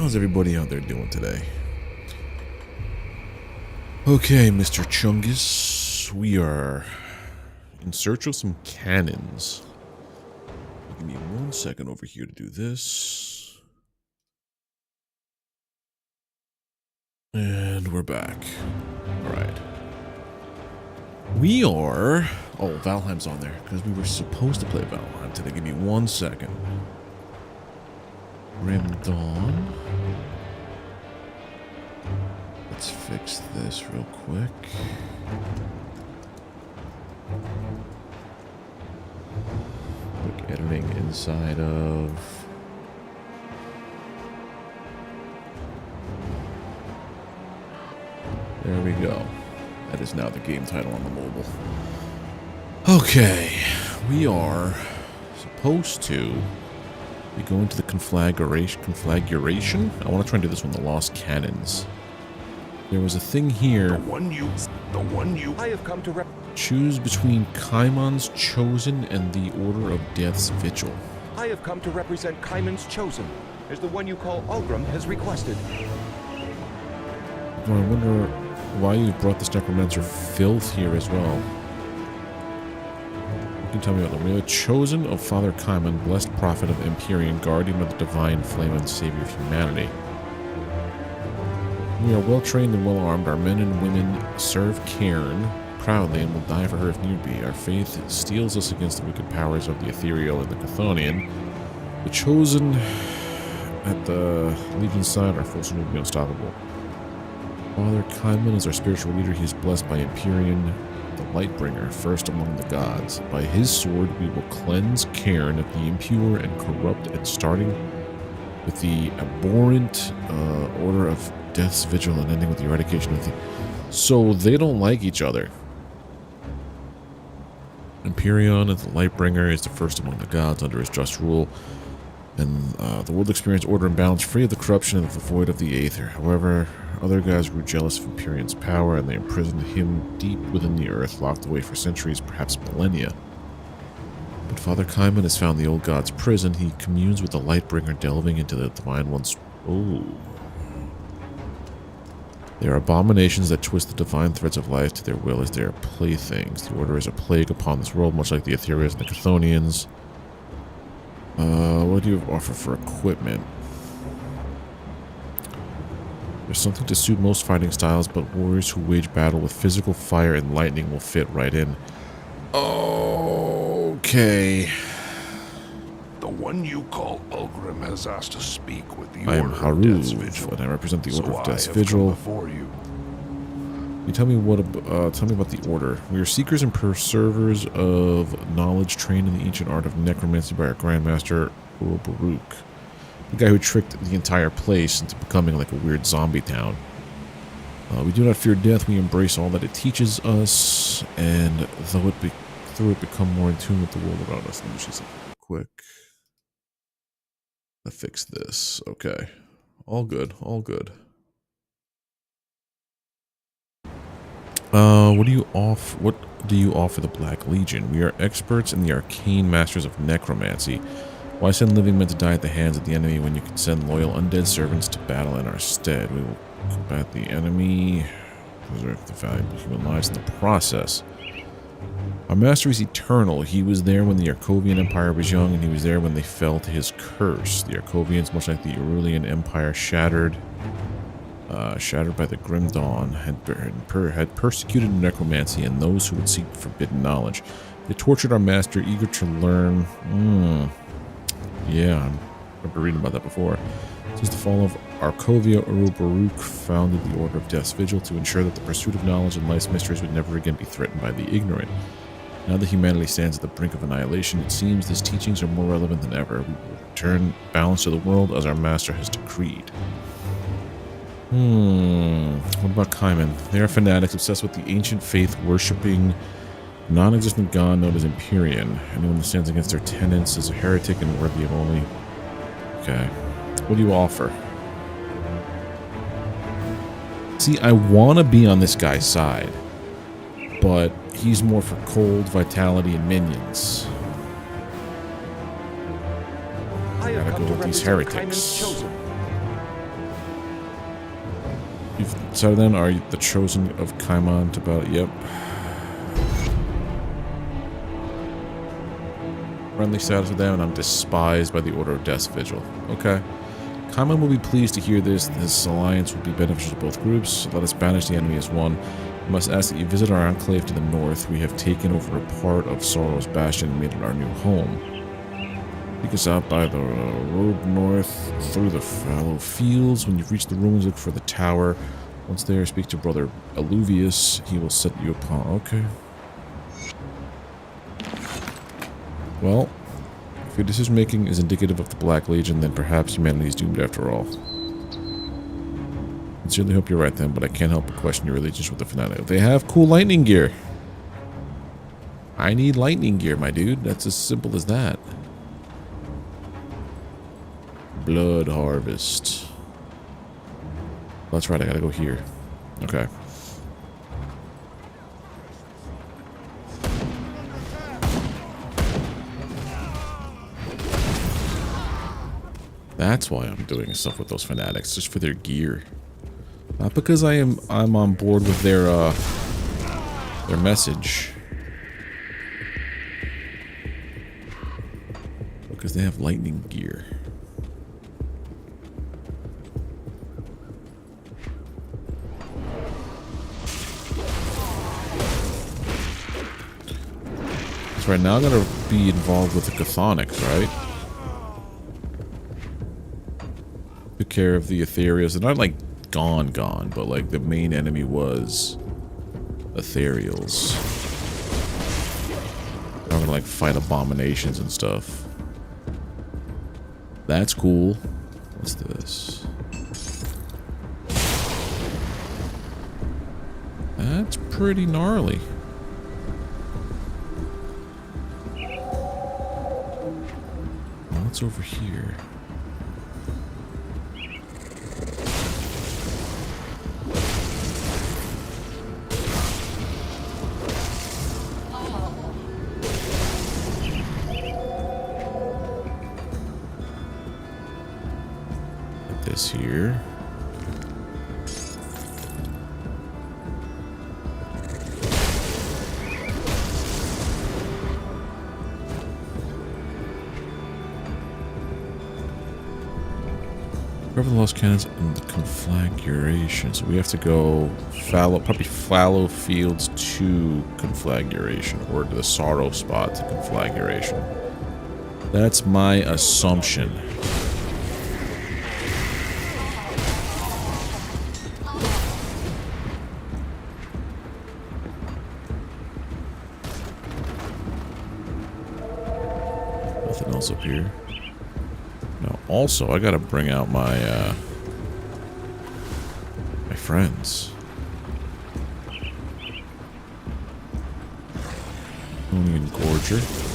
How's everybody out there doing today? Okay, Mr. Chungus, we are in search of some cannons. Give me 1 second over here to do this. And we're back. Alright. We are... Oh, Valheim's on there, because we were supposed to play Valheim today. Give me 1 second. Grim Dawn. Let's fix this real quick. Quick editing inside of... There we go. That is now the game title on the mobile. Okay, we are supposed to be going to the conflagration. I want to try and do this one, the Lost Cannons. There was a thing here. The one you. I have come to choose between Kaimon's Chosen and the Order of Death's Vigil. I have come to represent Kaimon's Chosen, as the one you call Ulgrim has requested. I wonder why you brought this necromancer filth here as well. You can tell me about them. We are chosen of Father Kaimon, blessed prophet of Empyrean, guardian of the divine flame and savior of humanity. We are well trained and well armed. Our men and women serve Cairn proudly and will die for her if need be. Our faith steels us against the wicked powers of the ethereal and the Chthonian. The chosen at the Legion's side, our forces will be unstoppable. Father Kaimon is our spiritual leader. He is blessed by Empyrean, the Lightbringer, first among the gods. By his sword we will cleanse Cairn of the impure and corrupt, and starting with the abhorrent Order of Death's Vigil and ending with the eradication of the... So they don't like each other. Empyrean, the Lightbringer, is the first among the gods under his just rule, and the world experienced order and balance, free of the corruption and the void of the Aether. However, other gods grew jealous of Empyrean's power, and they imprisoned him deep within the earth, locked away for centuries, perhaps millennia. But Father Kaimon has found the old god's prison. He communes with the Lightbringer, delving into the Divine One's... Oh. They are abominations that twist the divine threads of life to their will as their playthings. The Order is a plague upon this world, much like the Ethereals and the Chthonians. What do you offer for equipment? There's something to suit most fighting styles, but warriors who wage battle with physical fire and lightning will fit right in. Okay. The one you call Ulgrim has asked to speak with the I am Order of Death's Haru, Vigil. and I represent the Order of Death's I have Vigil. come before you. You tell me tell me about the Order. We are seekers and preservers of knowledge trained in the ancient art of necromancy by our Grandmaster Baruch, the guy who tricked the entire place into becoming like a weird zombie town. We do not fear death. We embrace all that it teaches us, and through it become more in tune with the world around us. Let me see something quick. I fix this. Okay, all good. All good. What do you offer the Black Legion? We are experts in the arcane masters of necromancy. Why send living men to die at the hands of the enemy when you can send loyal undead servants to battle in our stead? We will combat the enemy, preserve the valuable human lives in the process. Our master is eternal. He was there when the Arkovian Empire was young, and he was there when they fell to his curse. The Arkovians, much like the Aurelian Empire, shattered by the Grim Dawn, had persecuted necromancy and those who would seek forbidden knowledge. They tortured our master, eager to learn. Yeah, I remember reading about that before. Since the fall of Arkovia, Baruch founded the Order of Death's Vigil to ensure that the pursuit of knowledge and life's mysteries would never again be threatened by the ignorant. Now that humanity stands at the brink of annihilation, it seems his teachings are more relevant than ever. We will return balance to the world as our master has decreed. What about Kaimon? They are fanatics obsessed with the ancient faith, worshipping non-existent god known as Empyrean. Anyone that stands against their tenets is a heretic and worthy of only... Okay. What do you offer? See, I want to be on this guy's side, but he's more for cold, vitality, and minions. I gotta go with these heretics. You've decided then, are you the chosen of Kaimon to battle? Yep. Friendly status with them, and I'm despised by the Order of Death's Vigil. Okay. Kaimon will be pleased to hear this. This alliance will be beneficial to both groups. Let us banish the enemy as one. We must ask that you visit our enclave to the north. We have taken over a part of Sorrow's Bastion and made it our new home. Take us out by the road north through the fallow fields. When you've reached the ruins, look for the tower. Once there, speak to Brother Alluvius. He will set you upon. Okay. Well, if your decision making is indicative of the Black Legion, then perhaps humanity is doomed after all. I sincerely hope you're right then, but I can't help but question your relationship with the fanatic. They have cool lightning gear. I need lightning gear, my dude. That's as simple as that. Blood harvest. That's right, I gotta go here. Okay. That's why I'm doing stuff with those fanatics, just for their gear. Not because I'm on board with their message. Because they have lightning gear. So right now I'm gonna be involved with the Chthonics, right? Took care of the Ethereals. They're not like gone, but like the main enemy was Ethereals. I'm gonna like fight abominations and stuff. That's cool. What's this? That's pretty gnarly. What's over here? This here. Recover the lost cannons and the conflagration. So we have to go probably fallow fields to conflagration, or to the sorrow spot to conflagration. That's my assumption. Nothing else up here. Now, also, I gotta bring out my my friends. Union Gorger.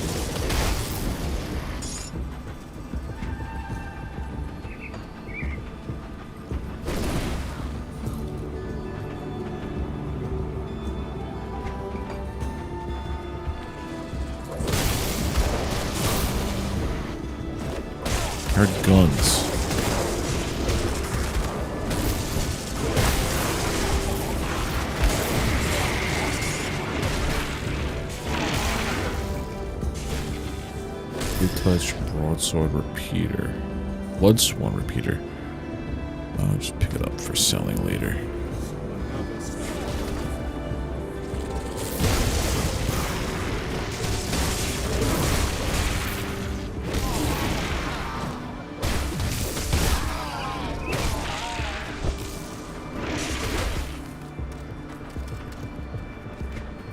Our guns. Blue touch broadsword repeater. Bloodsworn repeater. I'll just pick it up for selling later.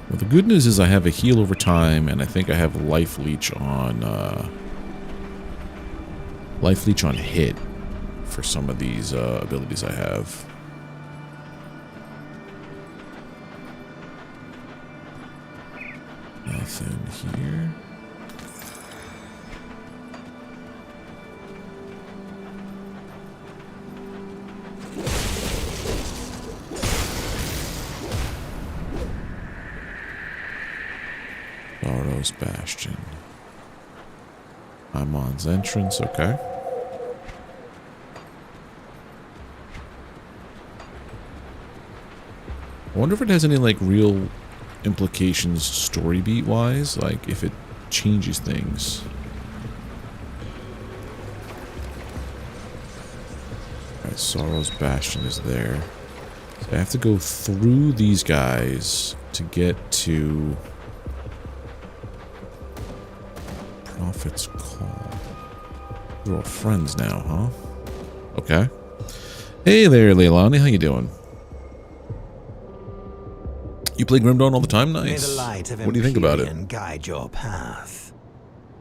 Well, the good news is I have a heal over time, and I think I have life leech on hit for some of these abilities I have. Nothing here. Sorrow's Bastion. Imon's entrance, okay. I wonder if it has any, like, real implications story beat wise, like if it changes things. Alright, Sorrow's Bastion is there. So I have to go through these guys to get to Prophet's Call. We're all friends now, huh? Okay. Hey there, Leilani, how you doing? You play Grim Dawn all the time? Nice. What do you think about it? Guide your path.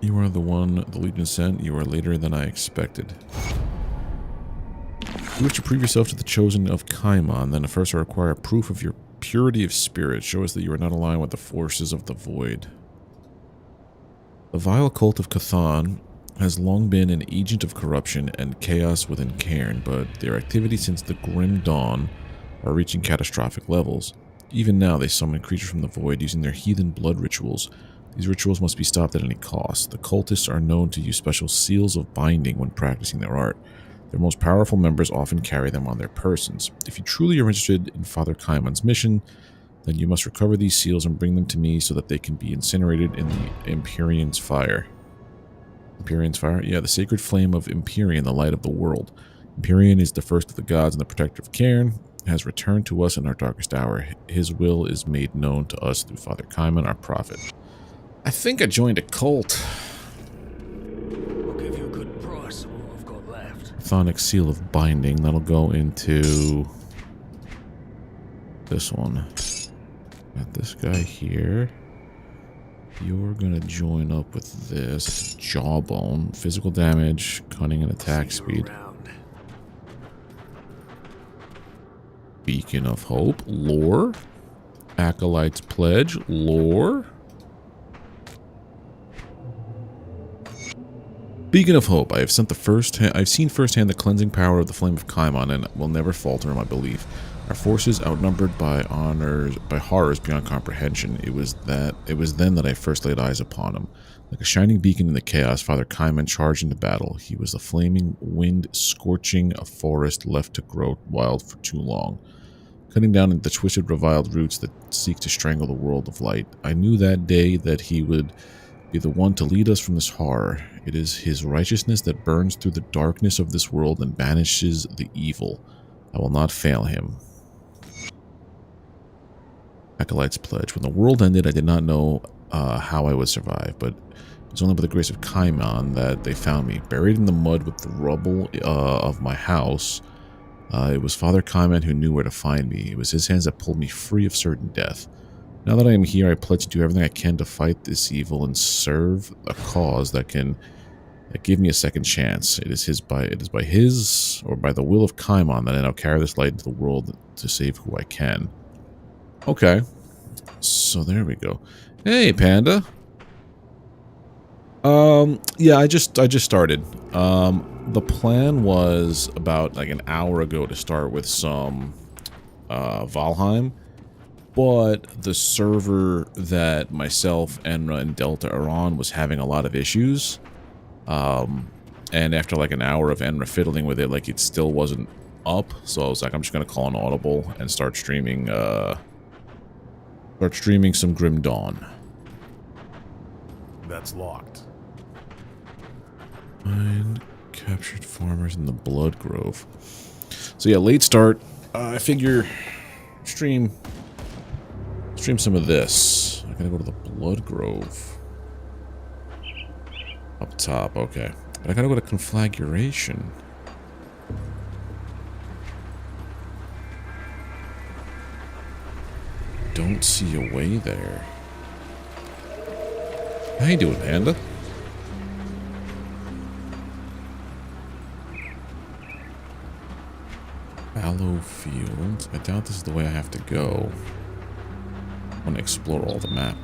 You are the one the Legion sent. You are later than I expected. You wish to prove yourself to the Chosen of Kaimon, then first I require proof of your purity of spirit. Show us that you are not aligned with the forces of the Void. The vile cult of Cathan has long been an agent of corruption and chaos within Cairn, but their activities since the Grim Dawn are reaching catastrophic levels. Even now, they summon creatures from the Void using their heathen blood rituals. These rituals must be stopped at any cost. The cultists are known to use special seals of binding when practicing their art. Their most powerful members often carry them on their persons. If you truly are interested in Father Kaimon's mission, then you must recover these seals and bring them to me so that they can be incinerated in the Empyrean's fire. Empyrean's fire? Yeah, the sacred flame of Empyrean, the light of the world. Empyrean is the first of the gods and the protector of Cairn, has returned to us in our darkest hour. His will is made known to us through Father Kaimon, our prophet. I think I joined a cult. I'll give you a good price of what I've got left. Chthonic seal of binding. That'll go into this one. Got this guy here. You're gonna join up with this. Jawbone. Physical damage, cunning, and attack speed. Beacon of Hope. Lore. Acolyte's Pledge. Lore. Beacon of Hope. I've seen firsthand the cleansing power of the flame of Kaimon and will never falter in my belief. Our forces outnumbered by horrors beyond comprehension. It was then that I first laid eyes upon him. Like a shining beacon in the chaos, Father Kaimon charged into battle. He was the flaming wind scorching a forest left to grow wild for too long, cutting down into the twisted, reviled roots that seek to strangle the world of light. I knew that day that he would be the one to lead us from this horror. It is his righteousness that burns through the darkness of this world and banishes the evil. I will not fail him. Acolyte's Pledge. When the world ended, I did not know how I would survive, but it was only by the grace of Kaimon that they found me, buried in the mud with the rubble of my house. It was Father Kaimon who knew where to find me. It was his hands that pulled me free of certain death. Now that I am here, I pledge to do everything I can to fight this evil and serve a cause that can give me a second chance. It is by his or by the will of Kaimon that I now carry this light into the world to save who I can. Okay, so there we go. Hey, Panda. Yeah, I just started. The plan was about like an hour ago to start with some Valheim. But the server that myself, Enra, and Delta are on was having a lot of issues. And after like an hour of Enra fiddling with it, like it still wasn't up. So I was like, I'm just going to call an audible and start streaming some Grim Dawn. That's locked. Find captured farmers in the Blood Grove. So yeah, late start. I figure stream some of this. I gotta go to the Blood Grove. Up top, okay. But I gotta go to conflagration. Don't see a way there. How you doing, Panda? Fallow Field. I doubt this is the way I have to go. I want to explore all the map.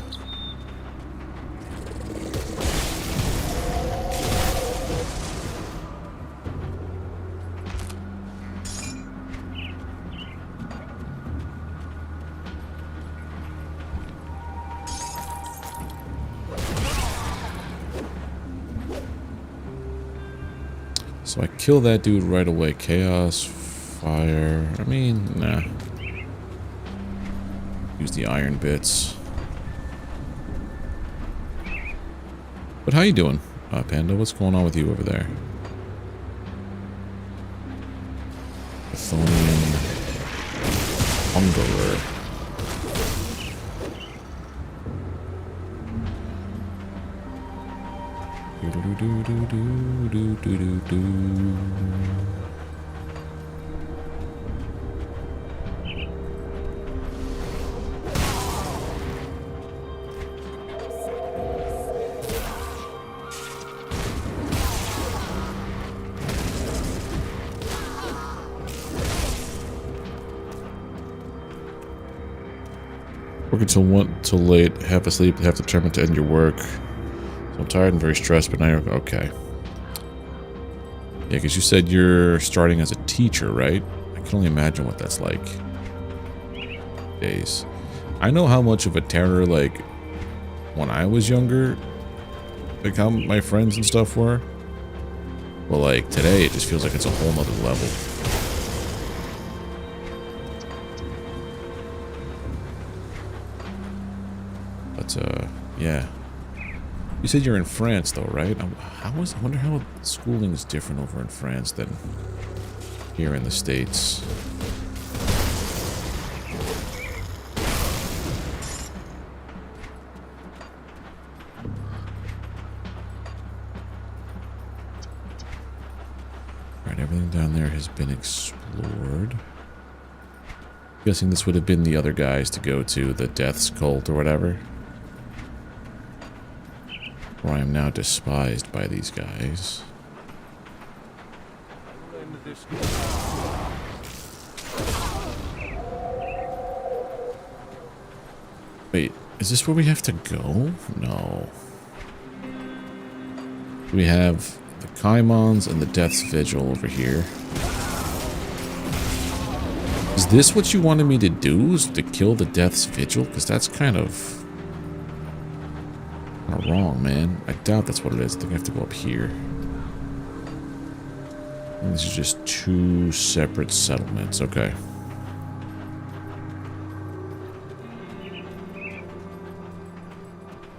So I kill that dude right away. Chaos, fire. I mean, nah. Use the iron bits. But how you doing, Panda? What's going on with you over there? Chthonian Hungerer. Working till late, half asleep, half determined to end your work. So I'm tired and very stressed, but now you're okay. Yeah, because you said you're starting as a teacher, right? I can only imagine what that's like. Days. I know how much of a terror, like, when I was younger, like how my friends and stuff were. Well, like, today it just feels like it's a whole nother level. But, yeah. You said you're in France, though, right? I wonder how schooling is different over in France than here in the States. Alright, everything down there has been explored. I'm guessing this would have been the other guys to go to, the Death's Cult or whatever. Or I am now despised by these guys. Wait, is this where we have to go? No. We have the Kaimons and the Death's Vigil over here. Is this what you wanted me to do? Is to kill the Death's Vigil? Because that's kind of wrong, man. I doubt that's what it is. I think I have to go up here. And this is just two separate settlements. Okay.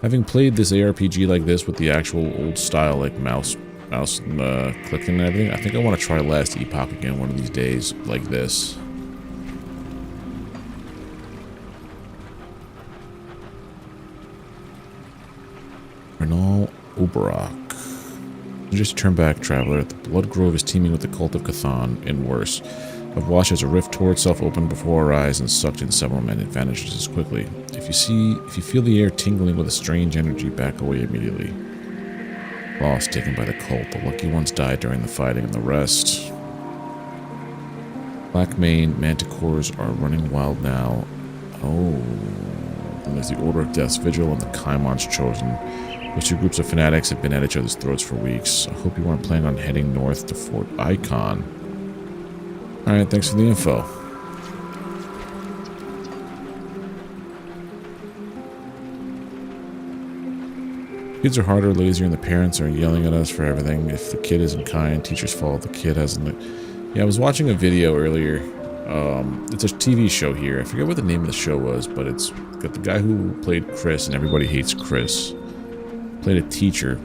Having played this ARPG like this with the actual old style, like mouse clicking and everything, I think I want to try Last Epoch again one of these days, like this. Renal Uberak. Just turn back, traveler. The Blood Grove is teeming with the cult of Cthon, and worse. I've watched as a rift tore itself open before our eyes and sucked in several men. It vanishes as quickly. If you feel the air tingling with a strange energy, back away immediately. Lost, taken by the cult. The lucky ones died during the fighting, and the rest. Blackmane manticores are running wild now. Oh. And there's the Order of Death's Vigil and the Kaimon's Chosen. Those two groups of fanatics have been at each other's throats for weeks. I hope you weren't planning on heading north to Fort Icon. Alright, thanks for the info. Kids are harder, lazier, and the parents are yelling at us for everything. If the kid isn't kind, teachers fault. The kid hasn't... Yeah, I was watching a video earlier. It's a TV show here. I forget what the name of the show was, but it's got the guy who played Chris, and everybody hates Chris. Played a teacher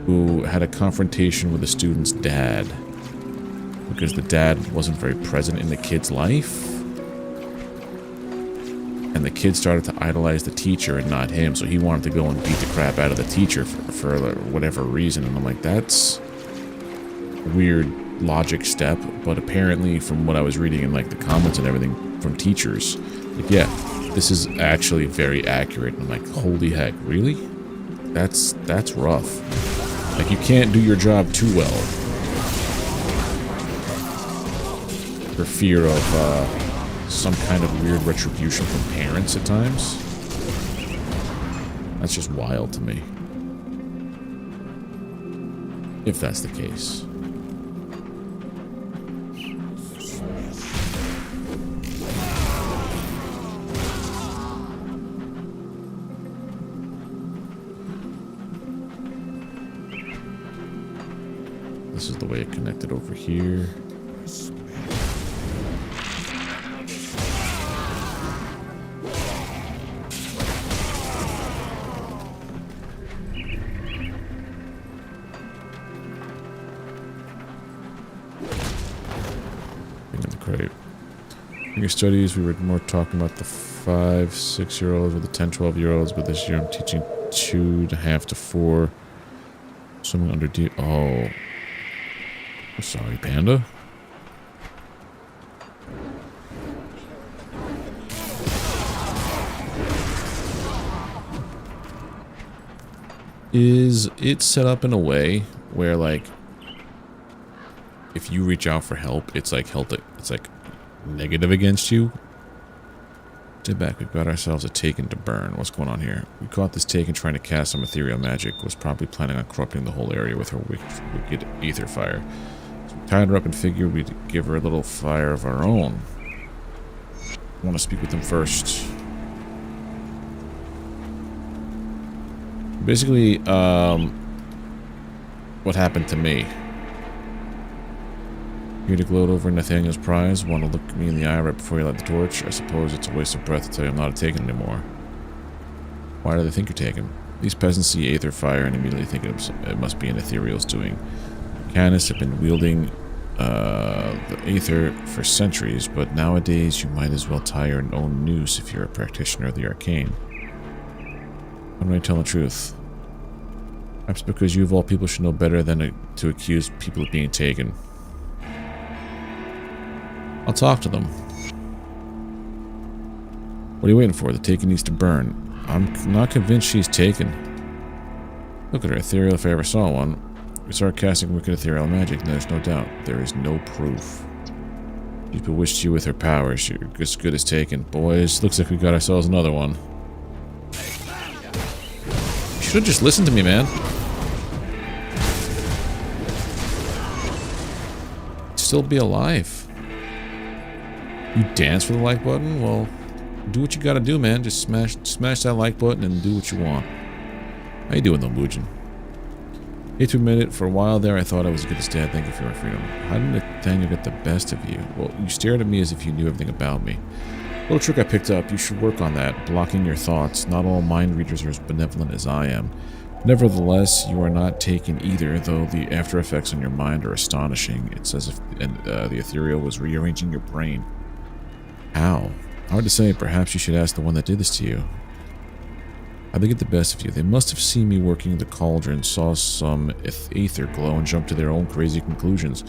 who had a confrontation with a student's dad because the dad wasn't very present in the kid's life, and the kid started to idolize the teacher and not him, so he wanted to go and beat the crap out of the teacher for whatever reason. And I'm like, that's a weird logic step, but apparently from what I was reading in like the comments and everything from teachers, like, yeah, this is actually very accurate. And I'm like, holy heck, really? That's rough. Like, you can't do your job too well for fear of some kind of weird retribution from parents at times. That's just wild to me. If that's the case. This is the way it connected over here. in the crate. In your studies, we were more talking about the 5, 6-year-olds or the 10, 12-year-olds, but this year I'm teaching 2.5 to 4. Swimming under deep. Oh. I'm sorry, Panda. Is it set up in a way where, like, if you reach out for help, it's like it's like negative against you? Stay back. We've got ourselves a Taken to burn. What's going on here? We caught this Taken trying to cast some ethereal magic. Was probably planning on corrupting the whole area with her wicked ether fire. So we tied her up and figured we'd give her a little fire of our own. I want to speak with them first. Basically, what happened to me? Here to gloat over Nathaniel's prize. Want to look me in the eye right before you light the torch? I suppose it's a waste of breath to tell you I'm not a Taken anymore. Why do they think you're Taken? These peasants see aether fire and immediately think it must be an ethereal's doing. Mechanists have been wielding the aether for centuries, but nowadays you might as well tie your own noose if you're a practitioner of the arcane. How do I tell the truth? Perhaps because you of all people should know better than to accuse people of being Taken. I'll talk to them. What are you waiting for? The Taken needs to burn. I'm not convinced she's Taken. Look at her, ethereal if I ever saw one. We start casting wicked ethereal magic, and there's no doubt. There is no proof. She's bewitched you with her powers. You're as good as Taken. Boys, looks like we got ourselves another one. You should have just listened to me, man. Still be alive. You dance for the like button? Well, do what you gotta do, man. Just smash that like button and do what you want. How you doing, though, Boojin? Hate to admit it, for a while there I thought I was as good as Dad. Thank you for your freedom. How did Nathaniel get the best of you? Well, you stared at me as if you knew everything about me. Little trick I picked up. You should work on that. Blocking your thoughts. Not all mind readers are as benevolent as I am. Nevertheless, you are not Taken either, though the after effects on your mind are astonishing. It's as if the ethereal was rearranging your brain. How? Hard to say. Perhaps you should ask the one that did this to you. How'd they get the best of you? They must have seen me working the cauldron, saw some aether glow, and jumped to their own crazy conclusions.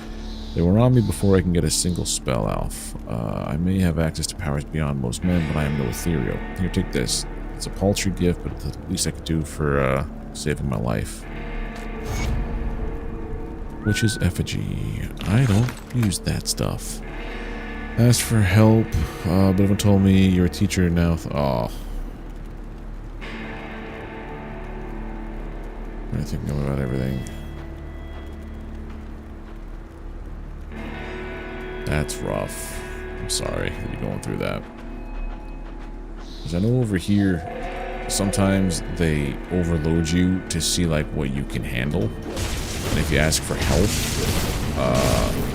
They were on me before I can get a single spell off. I may have access to powers beyond most men, but I am no ethereal. Here, take this. It's a paltry gift, but it's the least I could do for saving my life. Which is effigy. I don't use that stuff. Asked for help, but everyone told me you're a teacher now. Oh. I think I know about everything. That's rough. I'm sorry that you're going through that. Because I know over here, sometimes they overload you to see like what you can handle. And if you ask for help,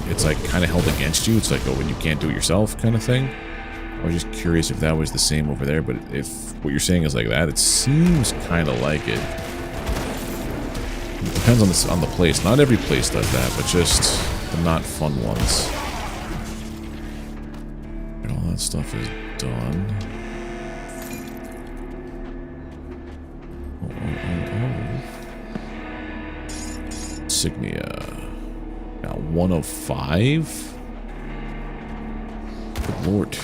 it's like kind of held against you. It's like, oh, when you can't do it yourself kind of thing. I was just curious if that was the same over there, but if what you're saying is like that, it seems kind of like it. It depends on the place. Not every place does that, but just the not fun ones. And all that stuff is done. Insignia. Now 1 of 5? Good lord.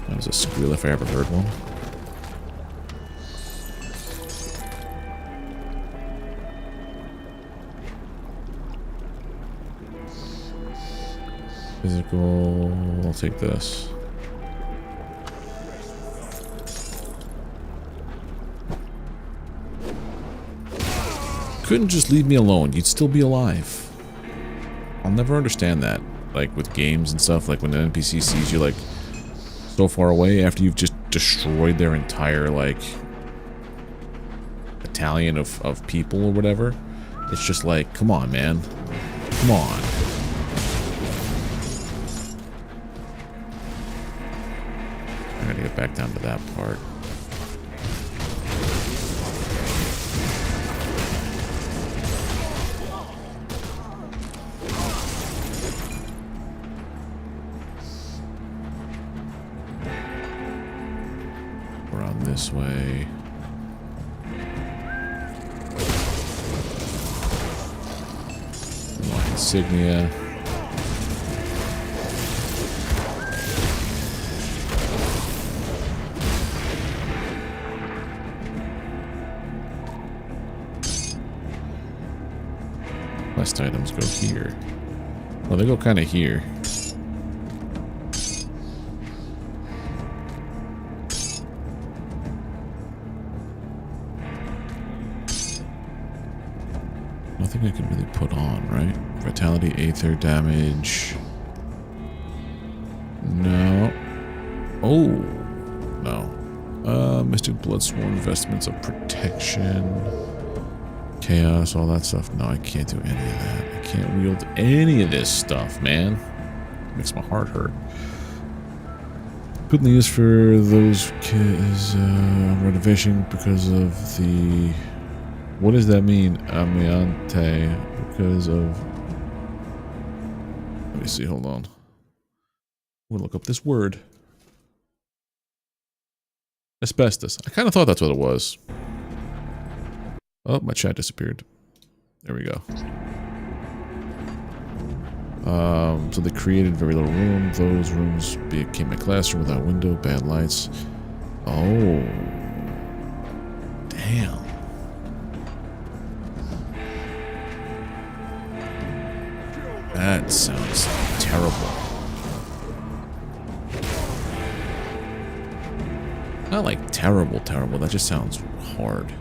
That was a squeal if I ever heard one. Physical, I'll take this. Couldn't just leave me alone, you'd still be alive. I'll never understand that. Like with games and stuff, like when an NPC sees you like so far away after you've just destroyed their entire like battalion of people or whatever. It's just like, come on, man. Come on. I gotta get back down to that part. Around this way. Unlock insignia. Quest items go here. Well, they go kind of here. Nothing I can really put on, right? Vitality, Aether, damage. No. Oh. No. Mystic Bloodsworn, Vestments of Protection. Chaos, all that stuff. No, I can't do any of that. I can't wield any of this stuff, man. It makes my heart hurt. Couldn't use for those kids renovation because of the... What does that mean? Amiante. Because of... Let me see, hold on. I'm gonna look up this word. Asbestos. I kind of thought that's what it was. Oh, my chat disappeared. There we go. So they created very little room. Those rooms became a classroom without window, bad lights. Oh. Damn. That sounds terrible. Not like terrible, that just sounds hard.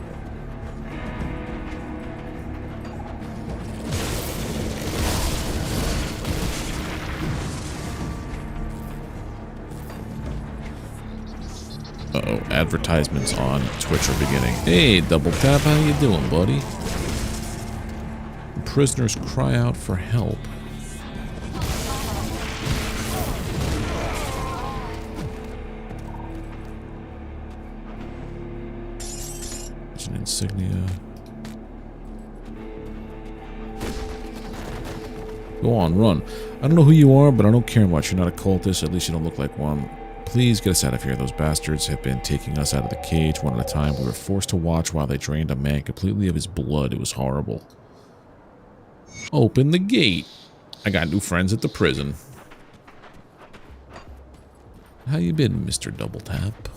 Uh-oh, advertisements on Twitch are beginning. Hey, Double Tap, how you doing, buddy? Prisoners cry out for help. There's an insignia. Go on, run. I don't know who you are, but I don't care much. You're not a cultist, at least you don't look like one. Please get us out of here. Those bastards have been taking us out of the cage one at a time. We were forced to watch while they drained a man completely of his blood. It was horrible. Open the gate. I got new friends at the prison. How you been, Mr. Double Tap?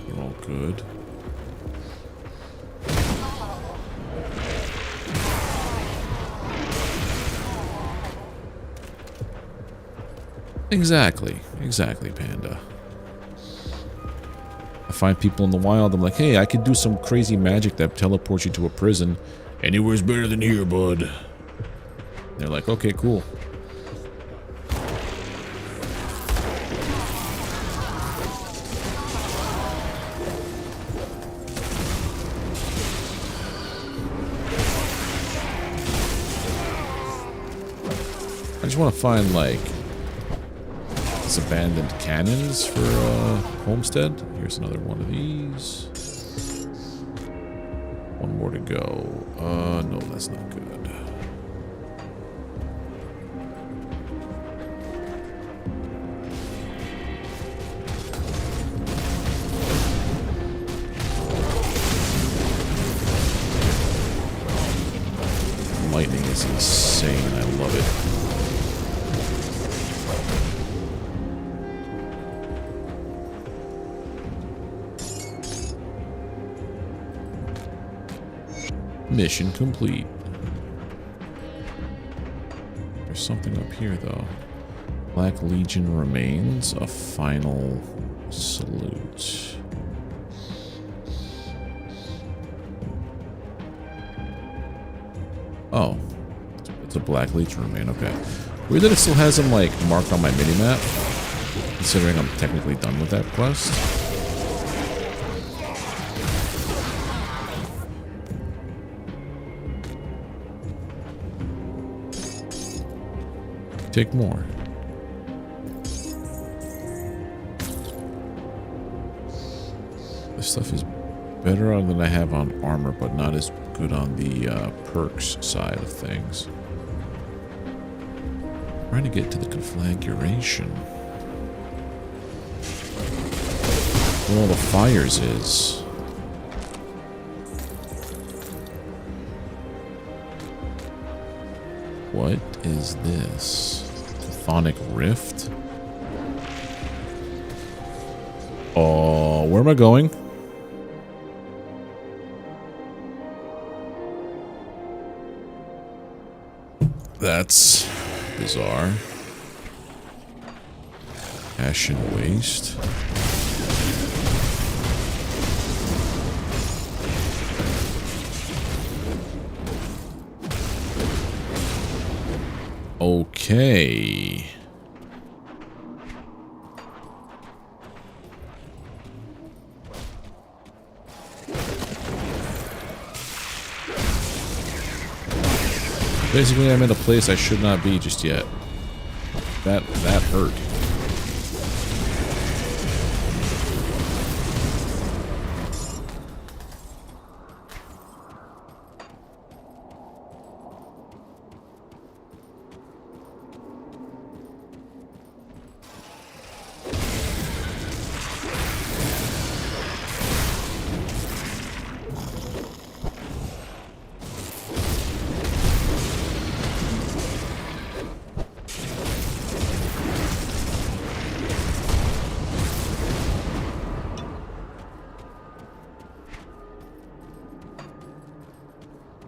You're all good. Exactly, Panda. I find people in the wild, I'm like, hey, I could do some crazy magic that teleports you to a prison. Anywhere's better than here, bud. They're like, okay, cool. I just want to find, like, abandoned cannons for Homestead. Here's another one of these. One more to go. No, that's not good. Lightning is insane. I love it. Mission complete. There's something up here, though. Black Legion remains. A final salute. Oh. It's a Black Legion remain, okay. Weird that it still has them, like, marked on my minimap, considering I'm technically done with that quest. take more. This stuff is better on than I have on armor, but not as good on the perks side of things. Trying to get to the conflagration. Where all the fires is. What is this? Chthonic Rift? Oh, where am I going? That's bizarre. Ashen Waste. Okay. Basically, I'm in a place I should not be just yet. That hurt.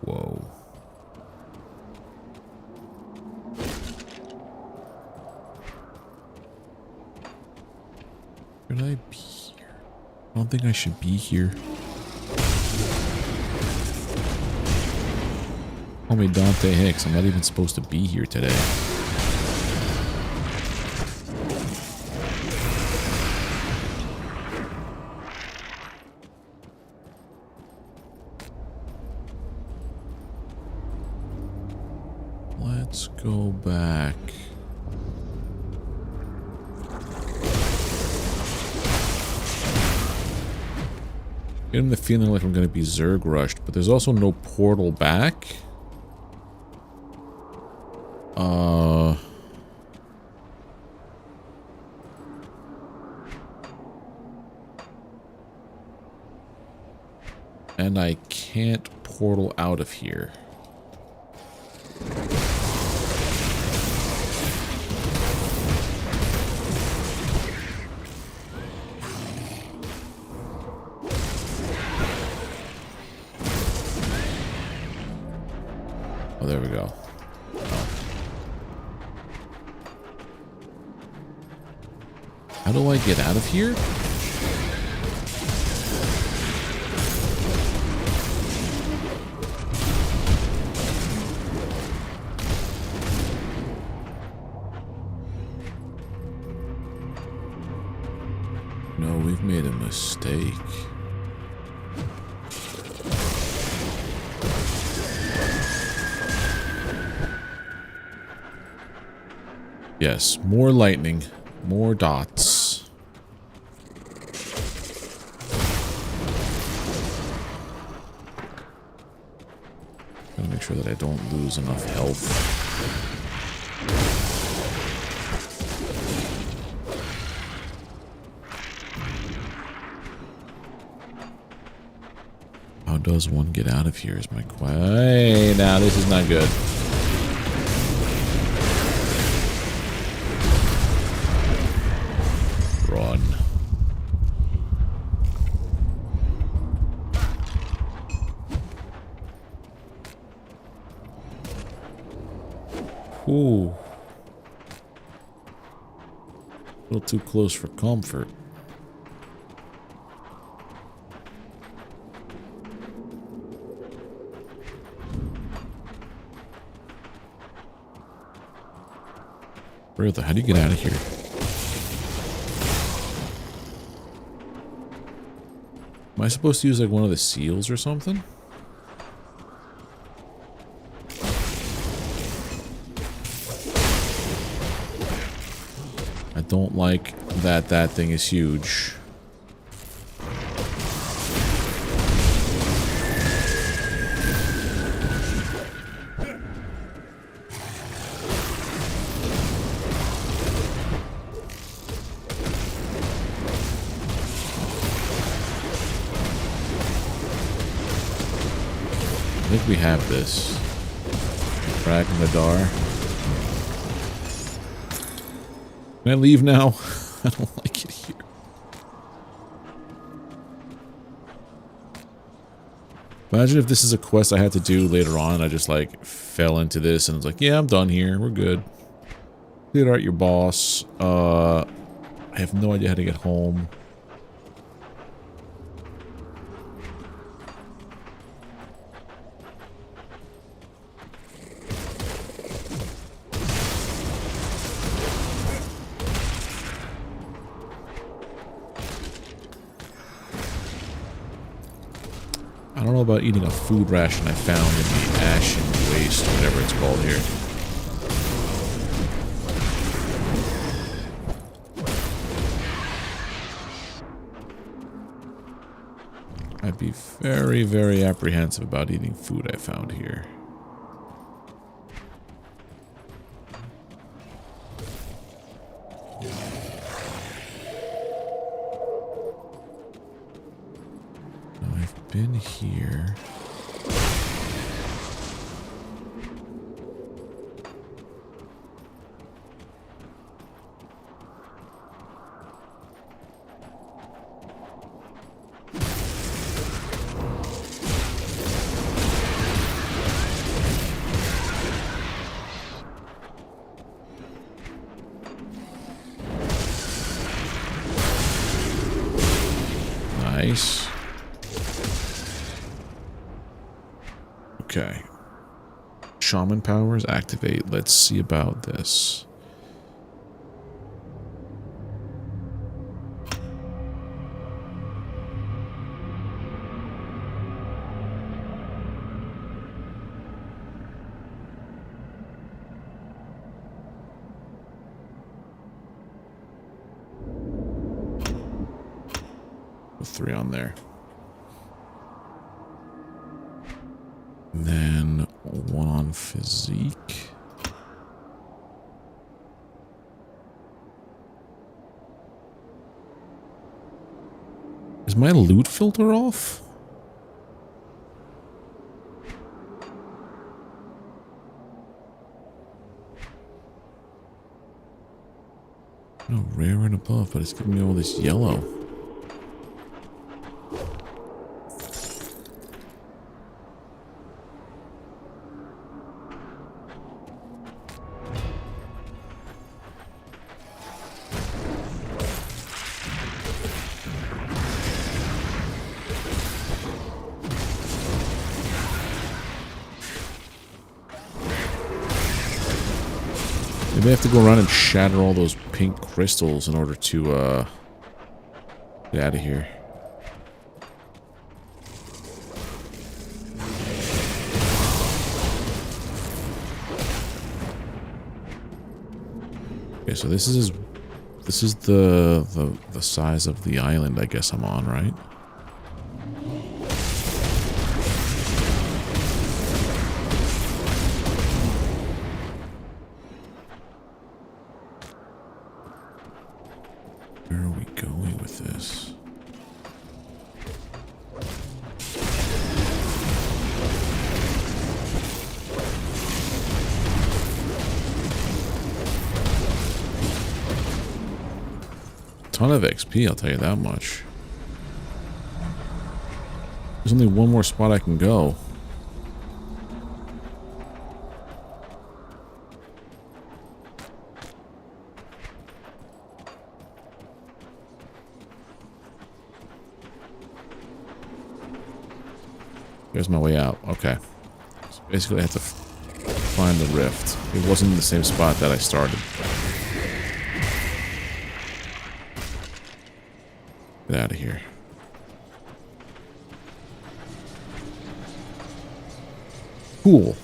Whoa. Should I be here? I don't think I should be here. Call me Dante Hicks. I'm not even supposed to be here today. Let's go back. Getting the feeling like I'm going to be Zerg rushed, but there's also no portal back. And I can't portal out of here. Oh, there we go. Oh. How do I get out of here? No, we've made a mistake. Yes, more lightning, more dots. Gotta make sure that I don't lose enough health. How does one get out of here is my question. Hey, now this is not good. Run. Ooh. A little too close for comfort. How do you get out of here? Am I supposed to use like one of the seals or something? I don't like that that thing is huge. I think we have this. Frag Nadar. Can I leave now? I don't like it here. Imagine if this is a quest I had to do later on and I just like fell into this and was like, yeah, I'm done here. We're good. Clear out your boss. I have no idea how to get home. I don't know about eating a food ration I found in the Ashen Waste, whatever it's called here. I'd be very, very apprehensive about eating food I found here. Been here. Nice. Okay. Shaman powers activate. Let's see about this. Put 3 on there. And then 1 on physique. Is my loot filter off? No, rare and above, but it's giving me all this yellow. Maybe I have to go around and shatter all those pink crystals in order to get out of here. Okay, so this is the size of the island I guess I'm on, right? Where are we going with this? Ton of XP, I'll tell you that much. There's only one more spot I can go. Here's my way out. Okay. So basically I have to find the rift. It wasn't in the same spot that I started. Get out of here. Cool.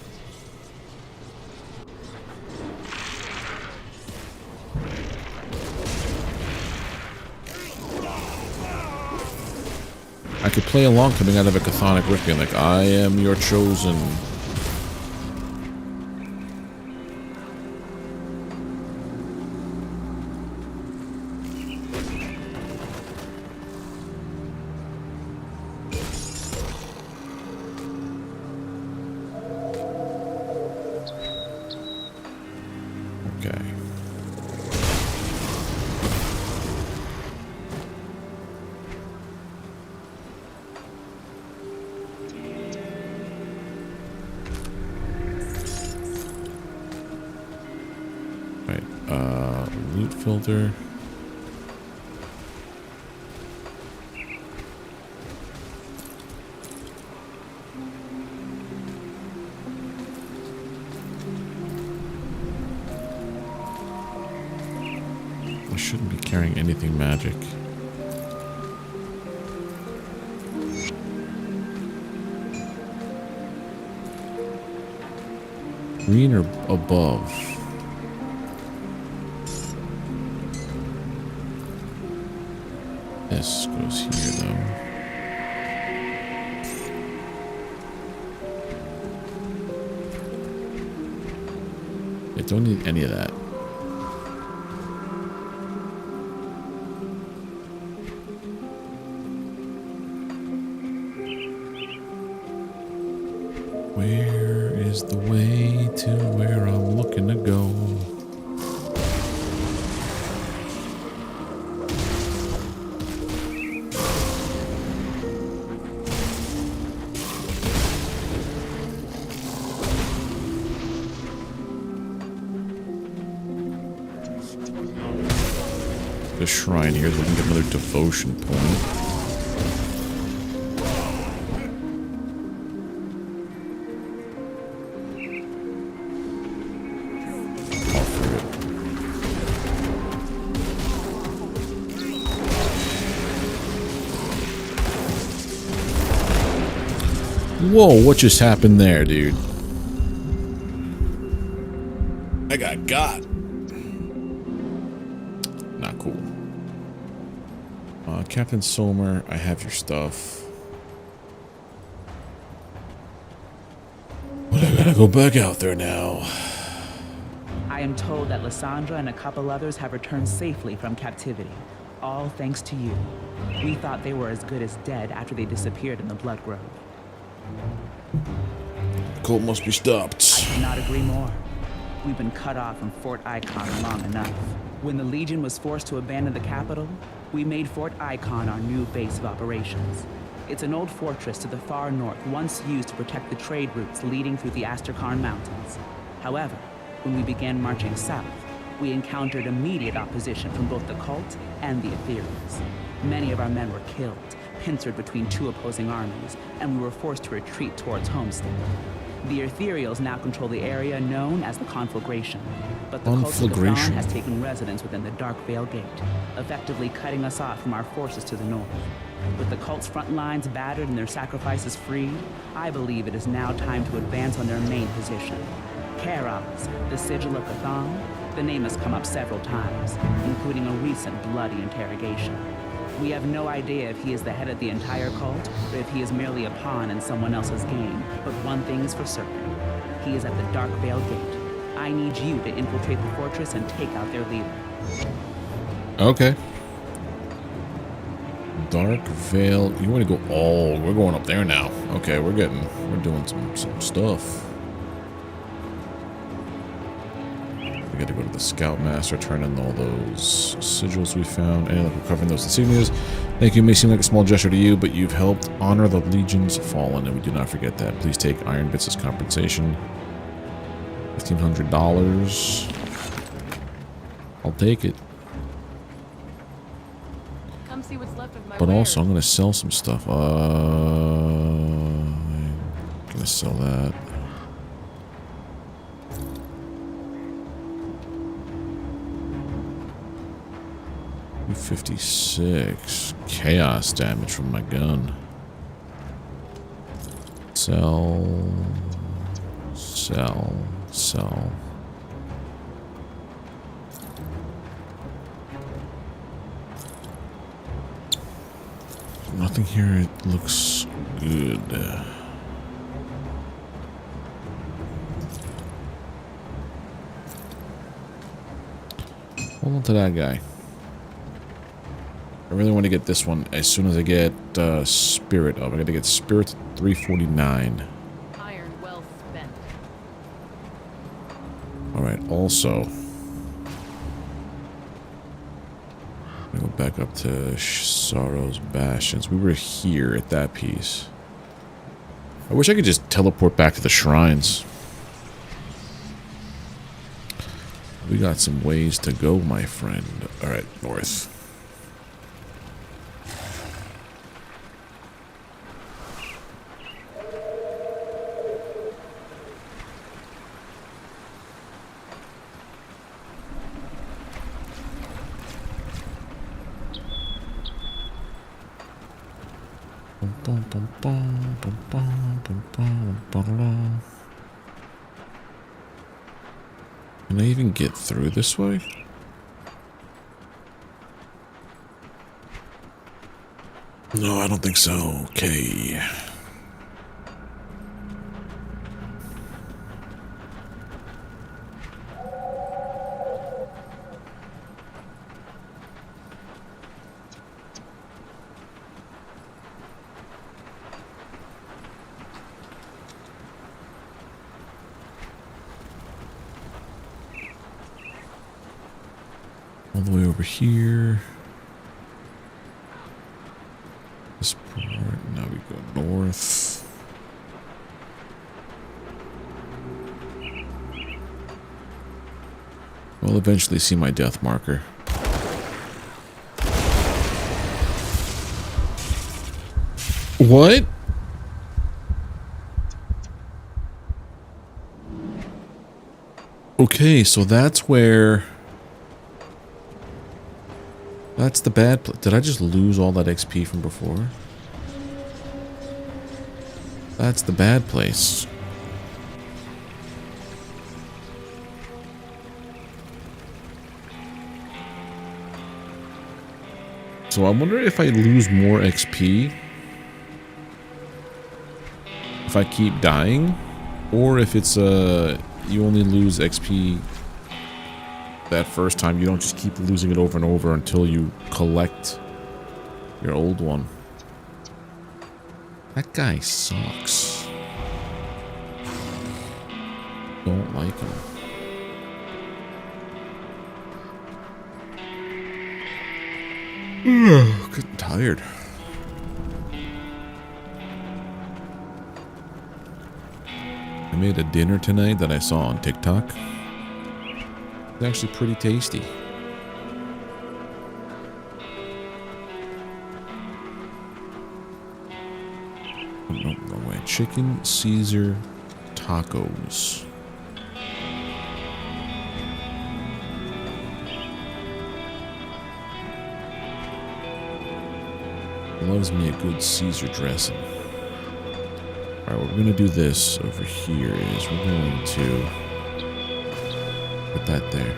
could play along coming out of a chthonic rift being like, I am your chosen. Okay. Loot filter. I shouldn't be carrying anything magic. Green or above? This goes here, though. I don't need any of that. Where is the way to where I'm looking to go? The shrine here so we can get another devotion point. Offer it. Whoa, what just happened there, dude? I got. Not cool. Captain Somer, I have your stuff. But I gotta go back out there now. I am told that Lysandra and a couple others have returned safely from captivity. All thanks to you. We thought they were as good as dead after they disappeared in the Blood Grove. The cult must be stopped. I cannot agree more. We've been cut off from Fort Icon long enough. When the Legion was forced to abandon the capital, we made Fort Icon our new base of operations. It's an old fortress to the far north, once used to protect the trade routes leading through the Asterkarn Mountains. However, when we began marching south, we encountered immediate opposition from both the cult and the Ethereals. Many of our men were killed, pincered between two opposing armies, and we were forced to retreat towards Homestead. The Ethereals now control the area known as the Conflagration, but the cult of Cthon has taken residence within the Dark Veil Gate, effectively cutting us off from our forces to the north. With the cult's front lines battered and their sacrifices freed, I believe it is now time to advance on their main position. Karaz, the Sigil of Cthon, the name has come up several times, including a recent bloody interrogation. We have no idea if he is the head of the entire cult, or if he is merely a pawn in someone else's game, but one thing is for certain. He is at the Dark Veil Gate. I need you to infiltrate the fortress and take out their leader. Okay. Dark Veil. You want to go? Oh, we're going up there now. Okay, we're doing some stuff. We got to go to the Scoutmaster, turn in all those sigils we found, and recovering those insignias. Thank you. May seem like a small gesture to you, but you've helped honor the Legion's fallen, and we do not forget that. Please take iron bits as compensation. $1,500. I'll take it. Come see what's left of my But wares. also, I'm gonna sell some stuff. I'm gonna sell that. $56 chaos damage from my gun. Sell. Nothing here. It looks good. Hold on to that guy. I really want to get this one as soon as I get Spirit up. I gotta get Spirit 349. Iron well spent. Alright, also. I'm gonna go back up to Sorrow's Bastions. We were here at that piece. I wish I could just teleport back to the shrines. We got some ways to go, my friend. Alright, north. Can I even get through this way? No, I don't think so. Okay. All the way over here. This part. Now we go north. We'll eventually see my death marker. What? Okay, so that's where... That's the bad place. Did I just lose all that XP from before? That's the bad place. So I wonder if I lose more XP if I keep dying, or if it's you only lose XP that first time. You don't just keep losing it over and over until you collect your old one. That guy sucks. Don't like him. Getting tired. I made a dinner tonight that I saw on TikTok. It's actually pretty tasty. Oh, no, wrong way. Chicken Caesar tacos. Loves me a good Caesar dressing. Alright, what we're gonna do this over here is we're going to put that there.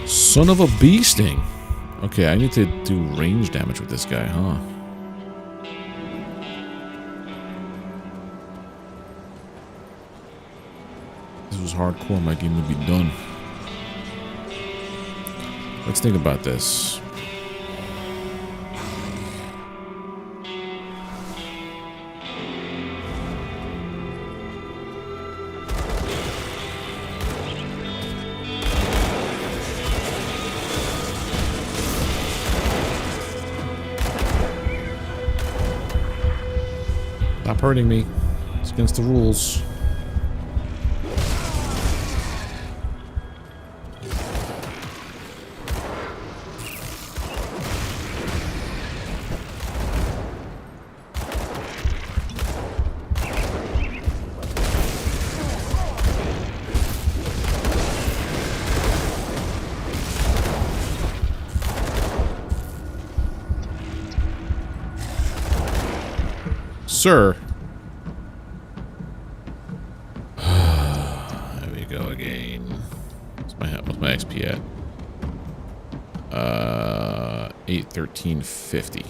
Son of a bee sting. Okay, I need to do range damage with this guy, huh? This was hardcore, my game would be done. Let's think about this. Stop hurting me. It's against the rules. Sir. 813.50.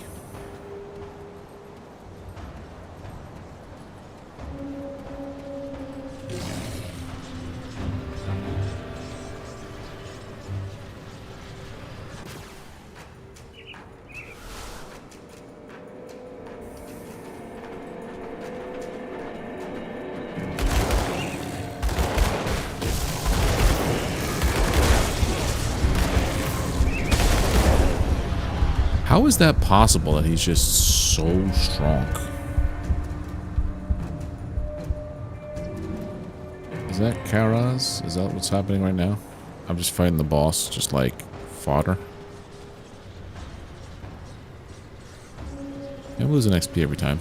How is that possible that he's just so strong? Is that Karaz? Is that what's happening right now? I'm just fighting the boss, just like fodder. I'm losing XP every time.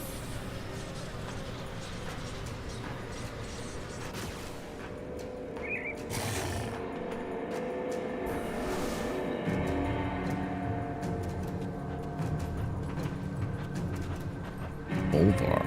Bolvar.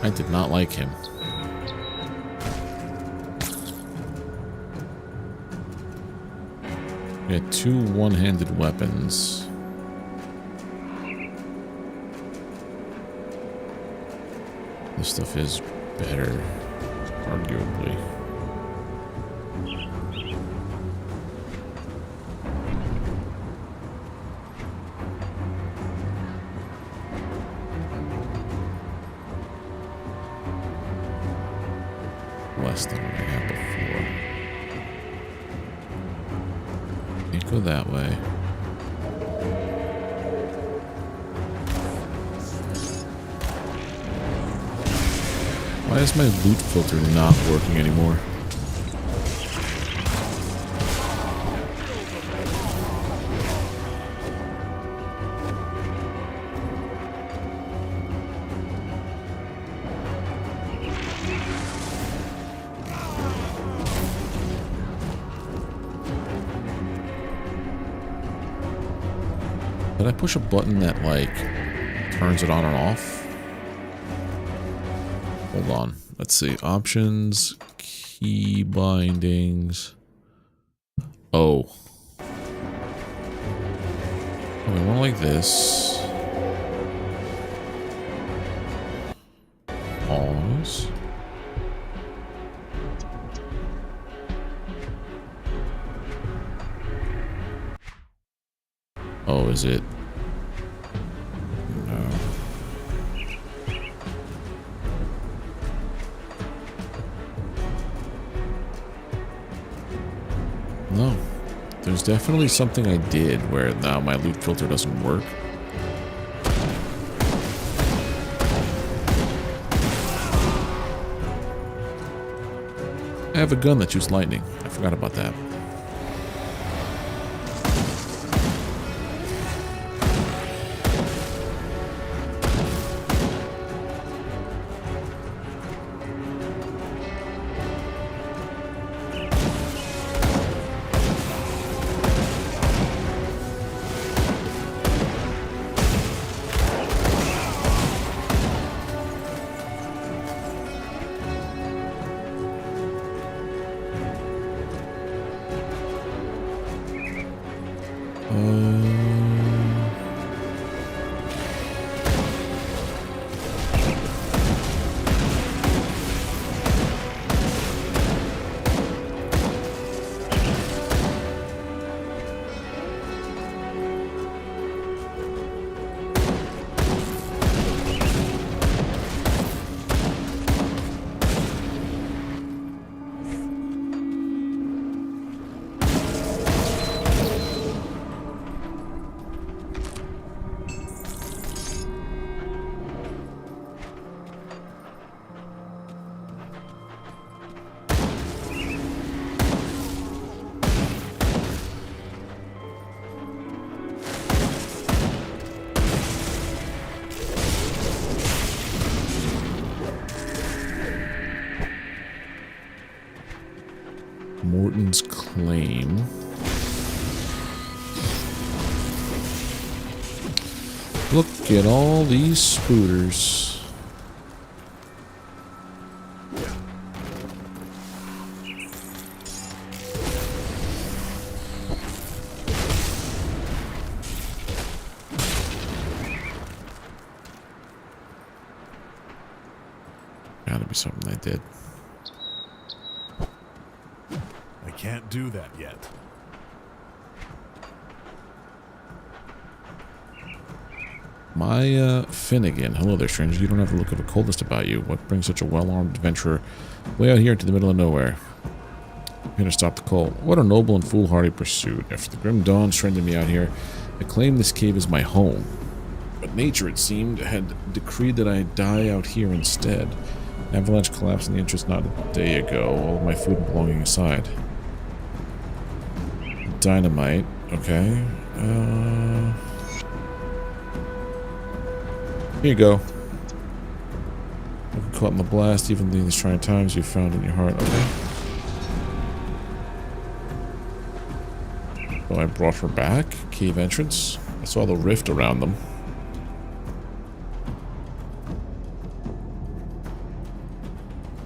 I did not like him. We had 2 one-handed weapons. This stuff is better, arguably. Less than what I had before. Can't go that way. Why is my loot filter not working anymore? Did I push a button that, like, turns it on and off? Hold on. Let's see. Options, key bindings. Oh. Okay, one like this. Pause. Oh, is it? No. No. There's definitely something I did where now my loot filter doesn't work. I have a gun that shoots lightning. I forgot about that. Martin's claim. Look at all these spooters. Gotta be something I did. I can't do that yet. Maya Finnegan. Hello there, stranger. You don't have a look of a coldest about you. What brings such a well-armed adventurer way out here into the middle of nowhere? I'm here to stop the cult. What a noble and foolhardy pursuit. After the grim dawn stranded me out here, I claimed this cave as my home. But nature, it seemed, had decreed that I die out here instead. Avalanche collapsed in the interest not a day ago, all of my food and belongings aside. Dynamite. Okay. Here you go. I've been caught in the blast, even in these trying times you found in your heart. Okay. So I brought her back. Cave entrance. I saw the rift around them.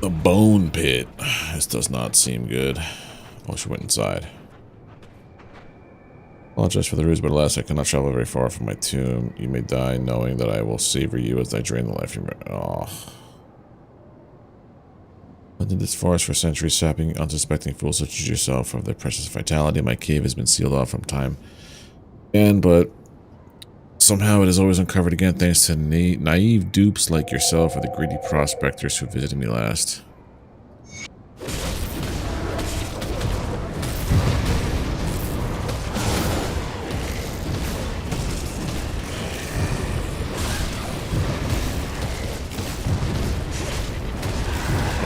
The bone pit. This does not seem good. Oh, she went inside. Apologize for the ruse, but alas, I cannot travel very far from my tomb. You may die knowing that I will savor you as I drain the life from your... Oh. Lived in this forest for centuries, sapping unsuspecting fools such as yourself of their precious vitality. My cave has been sealed off from time. But somehow it is always uncovered again thanks to naive dupes like yourself or the greedy prospectors who visited me last.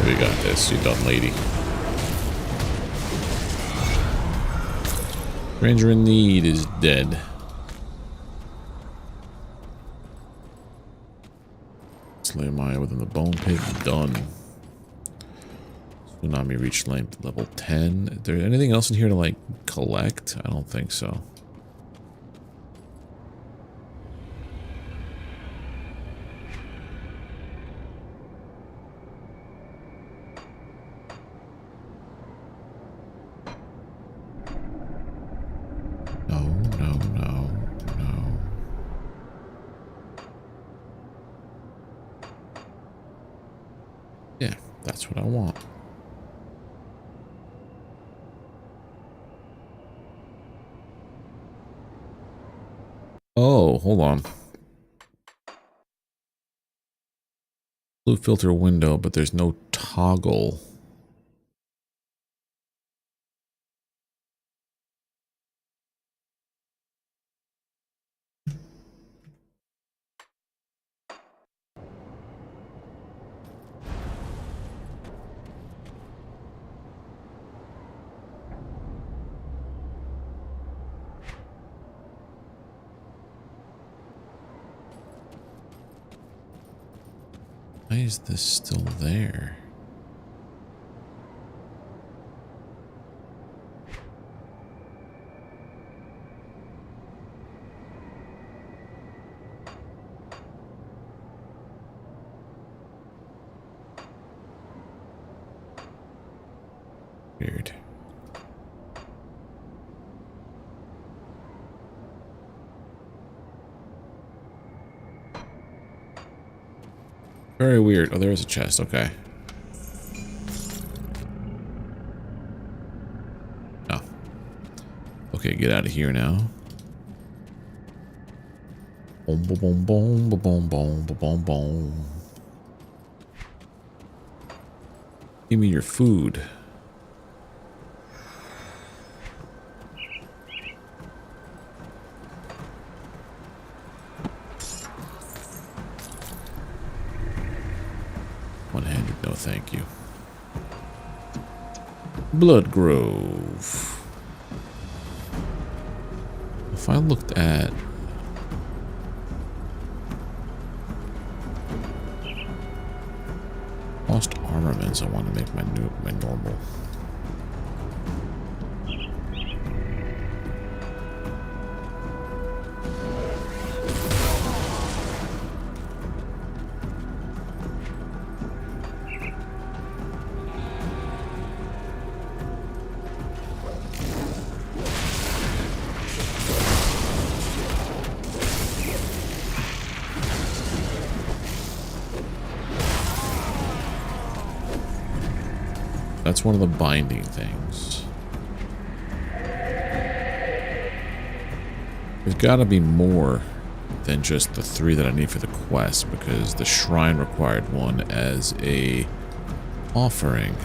We got this, you dumb lady. Ranger in need is dead. Slay Maya within the bone pit. Done. Tsunami reached length level 10. Is there anything else in here to like collect? I don't think so. No. Yeah, that's what I want. Oh, hold on. Blue filter window, but there's no toggle. Why is this still there? Weird. Very weird. Oh, there is a chest. Okay. Oh. Okay, get out of here now. Boom, boom, boom, boom, boom, boom, boom, boom. Give me your food. One-handed, no thank you. Blood Grove. If I looked at... lost armaments, I want to make my normal. that's one of the binding things. There's got to be more than just the 3 that I need for the quest, because the shrine required one as a offering.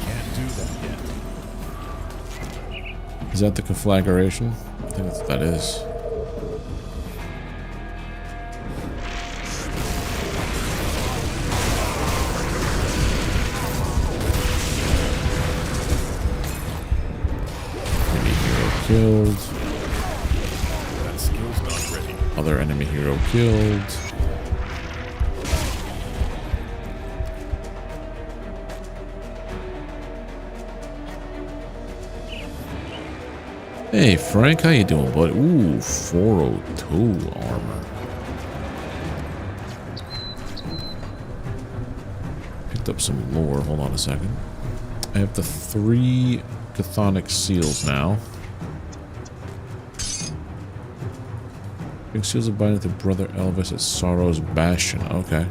Can't do that yet. Is that the conflagration? I think that's what that is. Killed. That skill's not ready. Other enemy hero killed. Hey Frank, how you doing, buddy? Ooh, 402 armor. Picked up some lore. Hold on a second. I have the 3 chthonic seals now. Big seals of binding to Brother Elvis at Sorrow's Bastion. Okay.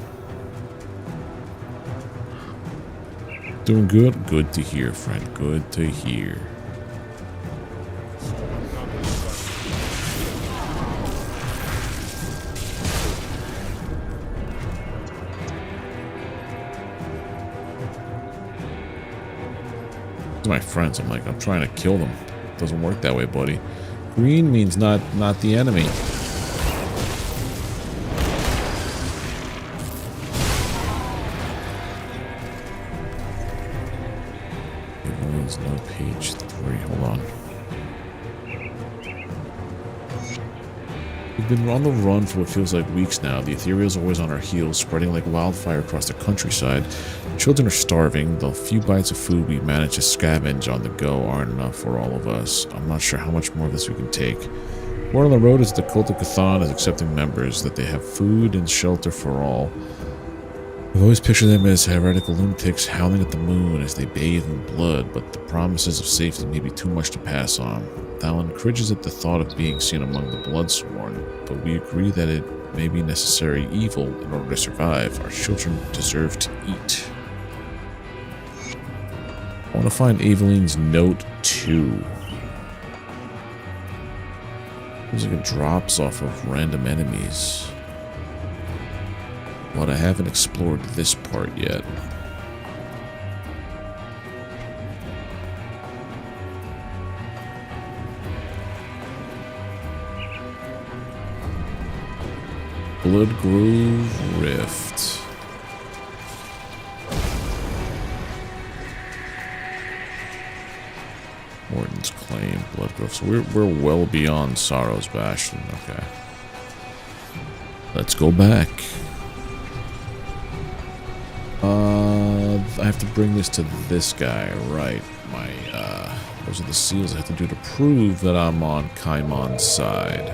Doing good? Good to hear, friend. Good to hear. These are my friends. I'm trying to kill them. It doesn't work that way, buddy. Green means not the enemy. No page 3. Hold on. We've been on the run for what feels like weeks now. The ethereal's always on our heels, spreading like wildfire across the countryside. Children are starving. The few bites of food we manage to scavenge on the go aren't enough for all of us. I'm not sure how much more of this we can take. Word on the road is the cult of Cthon is accepting members, that they have food and shelter for all. I've always pictured them as heretical lunatics howling at the moon as they bathe in blood, but the promises of safety may be too much to pass on. Talon cringes at the thought of being seen among the bloodsworn, but we agree that it may be necessary evil in order to survive. Our children deserve to eat. I want to find Eveline's note 2. Looks like it drops off of random enemies. But I haven't explored this part yet. Blood Grove Rift. Morton's Claim, Blood Grove. So we're well beyond Sorrow's Bastion. Okay. Let's go back. I have to bring this to this guy, right? Those are the seals I have to do to prove that I'm on Kaimon's side.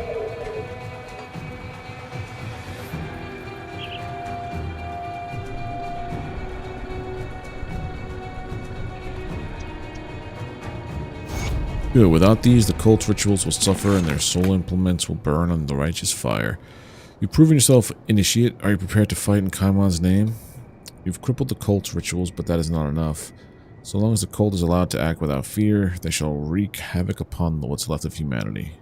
Good. Without these, the cult's rituals will suffer and their soul implements will burn on the righteous fire. You've proven yourself initiate. Are you prepared to fight in Kaimon's name? You've crippled the cult's rituals, but that is not enough. So long as the cult is allowed to act without fear, they shall wreak havoc upon what's left of humanity.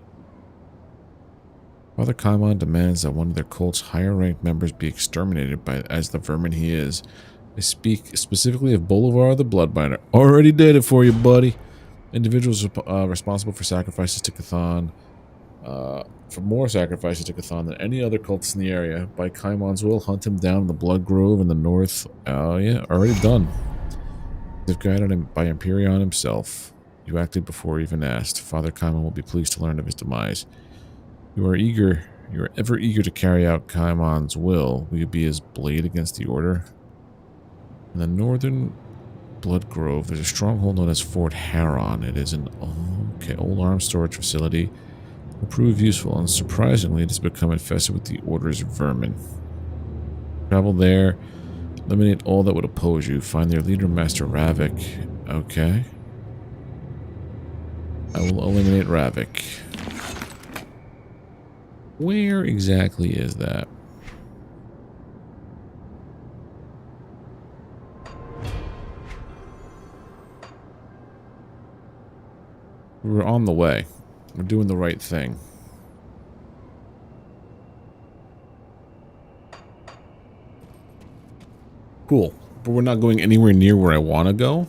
Father Kaimon demands that one of their cult's higher-ranked members be exterminated as the vermin he is. I speak specifically of Bolivar the Bloodbinder. Already did it for you, buddy. Individuals responsible for sacrifices to Cthon, for more sacrifices to Cthon than any other cults in the area. By Kaimon's will, hunt him down in the Blood Grove in the north. Oh yeah, already done. They've guided him by Empyreon himself. You acted before even asked. Father Kaimon will be pleased to learn of his demise. You are ever eager to carry out Kaimon's will. Will you be his blade against the Order? In the northern Blood Grove, there's a stronghold known as Fort Haron. It is an old arms storage facility. Will prove useful, and surprisingly, it has become infested with the Order's vermin. Travel there, eliminate all that would oppose you. Find their leader, Master Ravik. Okay. I will eliminate Ravik. Where exactly is that? We're on the way. We're doing the right thing. Cool. But we're not going anywhere near where I want to go,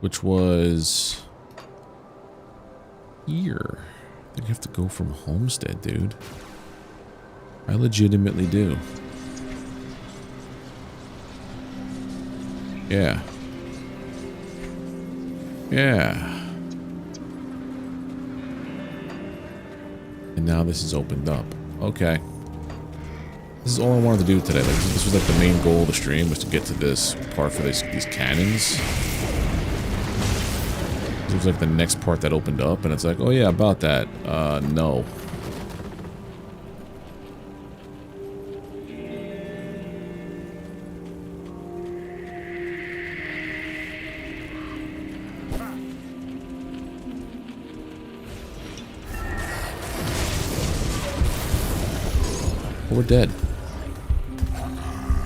which was here. I think you have to go from Homestead, dude. I legitimately do. Yeah. Yeah. And now this is opened up. Okay. This is all I wanted to do today. Like, this was like the main goal of the stream, was to get to this part for these cannons. It was like the next part that opened up, and it's like, oh yeah, about that. No. We're dead.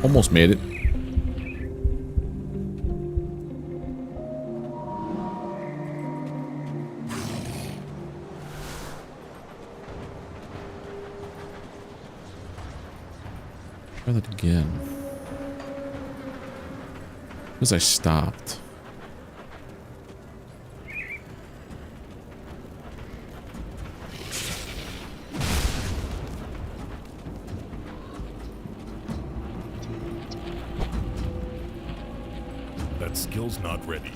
Almost made it. Try that again. Because I stopped. That skill's not ready.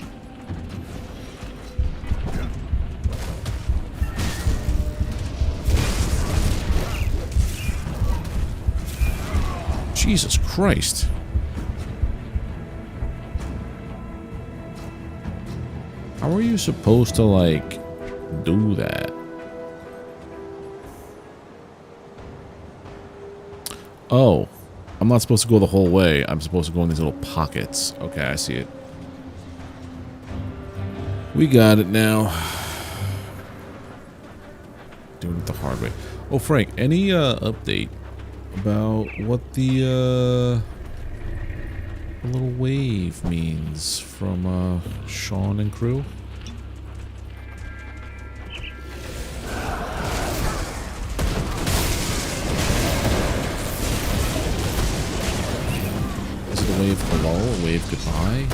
Jesus Christ. How are you supposed to, like, do that? Oh. I'm not supposed to go the whole way. I'm supposed to go in these little pockets. Okay, I see it. We got it now. Doing it the hard way. Oh, Frank, any update about what the little wave means from Sean and crew? Is it a wave hello? A wave goodbye?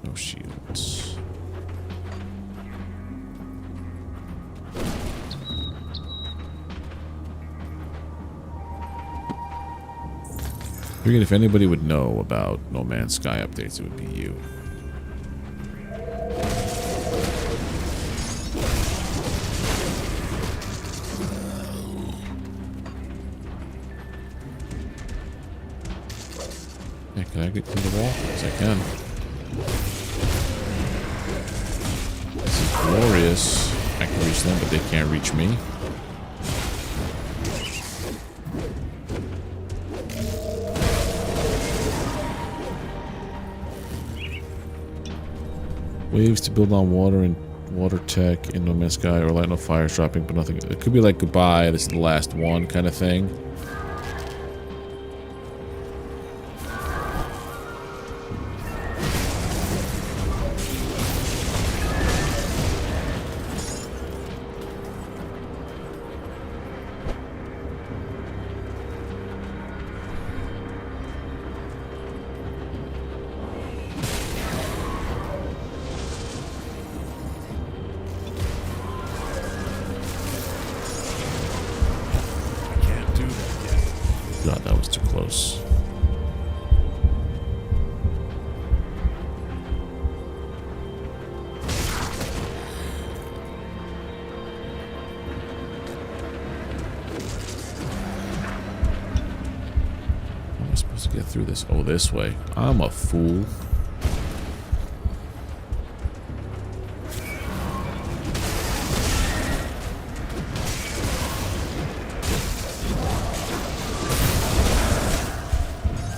No shields. I figured if anybody would know about No Man's Sky updates, it would be you. Yeah, can I get through the wall? Yes, I can. This is glorious. I can reach them, but they can't reach me. Waves to build on water and water tech in No Man's Sky, or light no fires dropping, but nothing. It could be like goodbye, this is the last one kind of thing. God, that was too close. How am I supposed to get through this? Oh, this way. I'm a fool.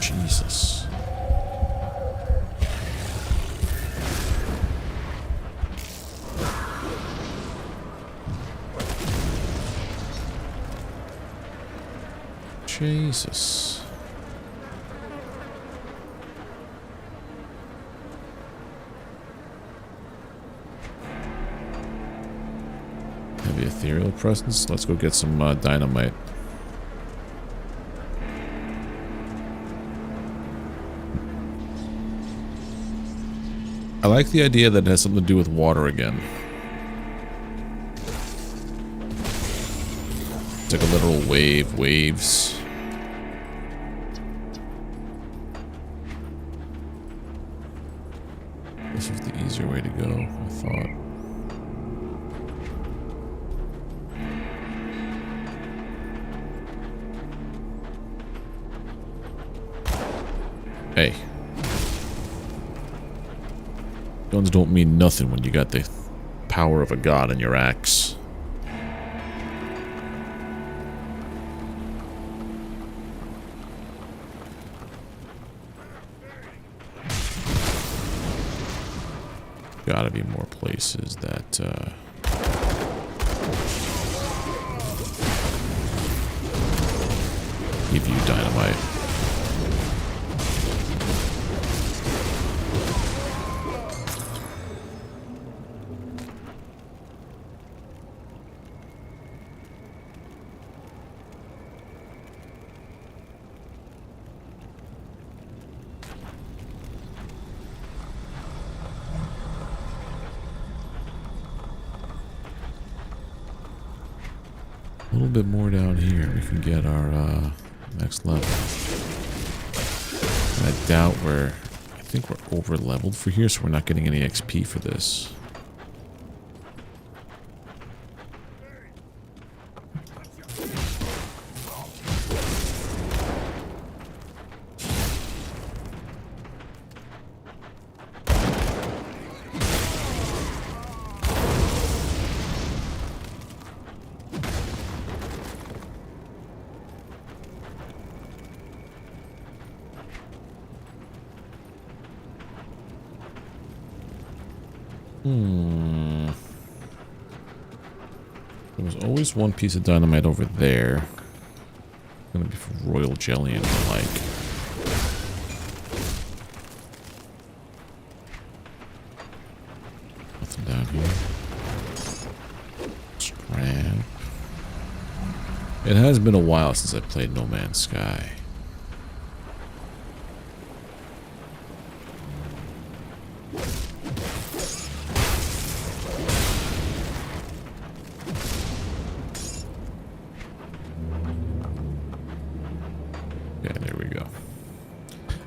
Jesus. Jesus. Heavy ethereal presence. Let's go get some dynamite. I like the idea that it has something to do with water again. It's like a literal wave, waves. This was the easier way to go, I thought. Hey. Guns don't mean nothing when you got the power of a god in your axe. Gotta be more places that, give you dynamite. A little bit more down here. We can get our next level. I doubt I think we're over leveled for here, so we're not getting any XP for this. There was always one piece of dynamite over there. Gonna be for royal jelly and the like. Nothing down here. Scrap. It has been a while since I played No Man's Sky.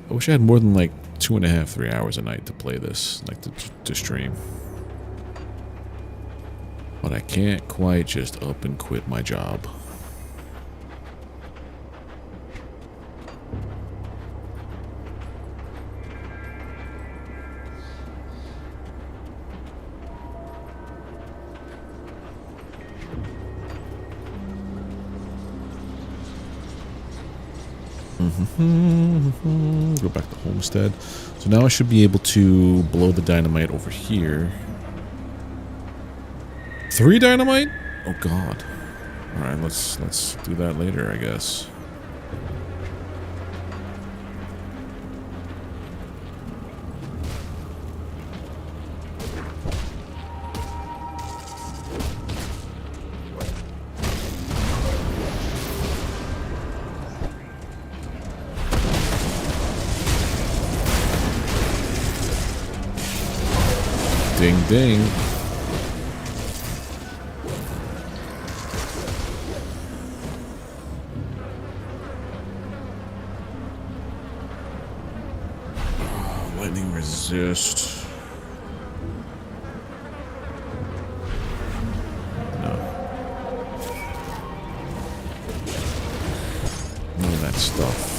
I wish I had more than like 2.5, 3 hours a night to play this, like to stream. But I can't quite just up and quit my job. Go back to Homestead. So now I should be able to blow the dynamite over here. 3 dynamite? Oh god. Alright, let's do that later, I guess. Ding ding. Oh, lightning resist. No. None of that stuff.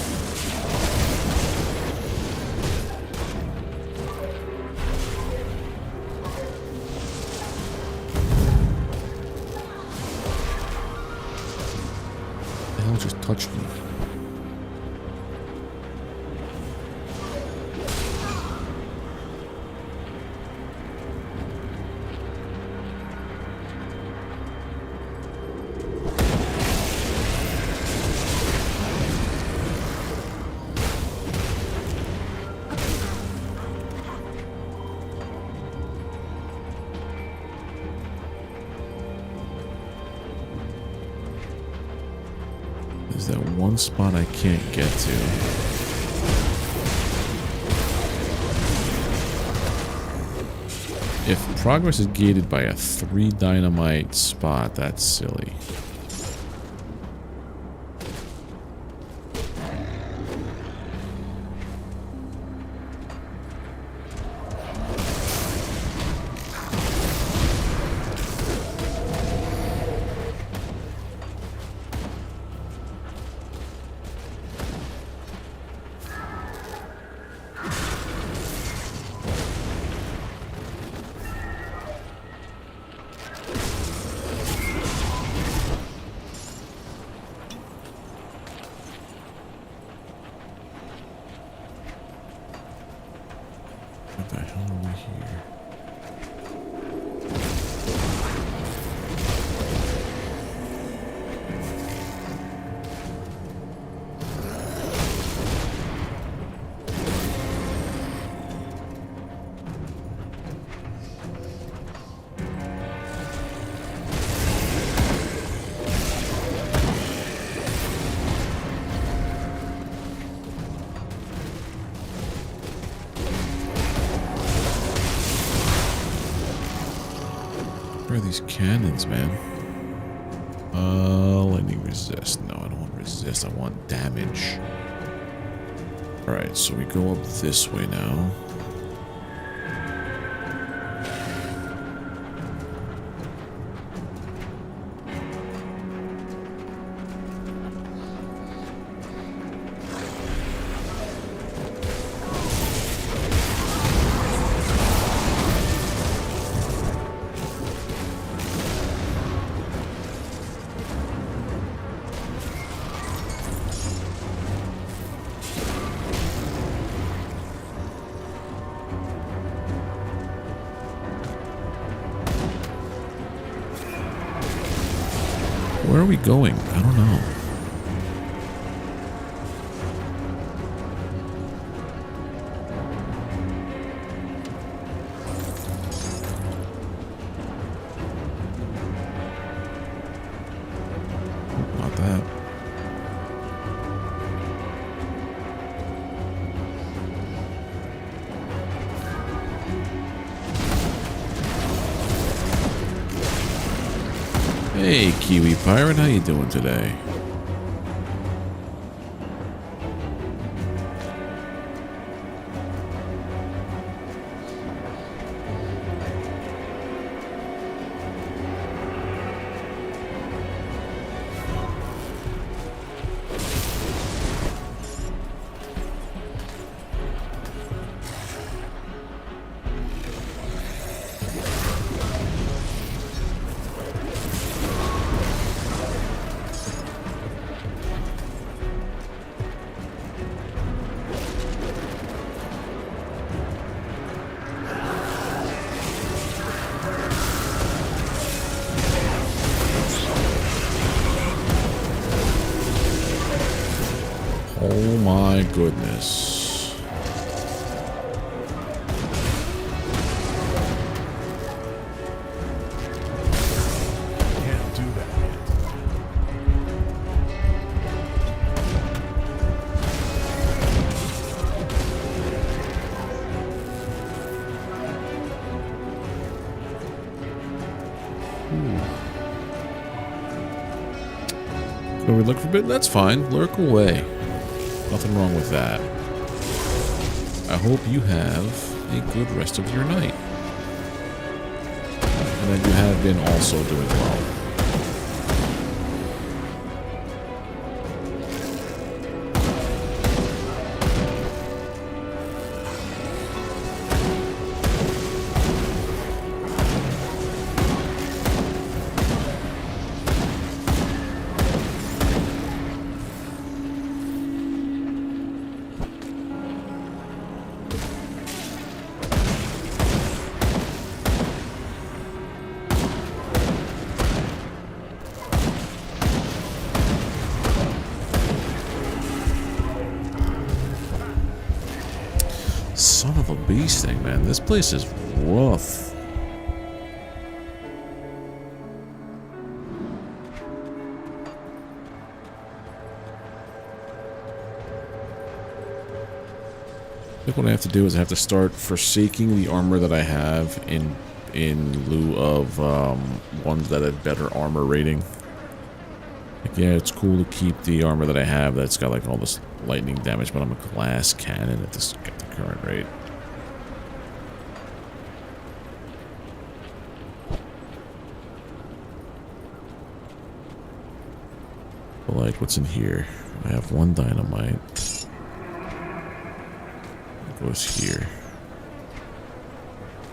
Just touched me. There's that one spot I can't get to. If progress is gated by a 3 dynamite spot, that's silly. What the hell are we here? Where are these cannons, man? Lightning resist. No, I don't want resist. I want damage. Alright, so we go up this way now. Where are we going? I don't know. Not that. Hey, Kiwi Pirate, how you doing today? Oh my goodness. Can't do that yet. So we look for a bit? That's fine. Lurk away. Nothing wrong with that. I hope you have a good rest of your night. And that you have been also doing well. Son of a beast thing, man. This place is rough. I think what I have to do is I have to start forsaking the armor that I have in lieu of ones that have better armor rating. Like, yeah, it's cool to keep the armor that I have that's got like all this lightning damage, but I'm a glass cannon at the current rate. But like, what's in here? I have one dynamite. It goes here.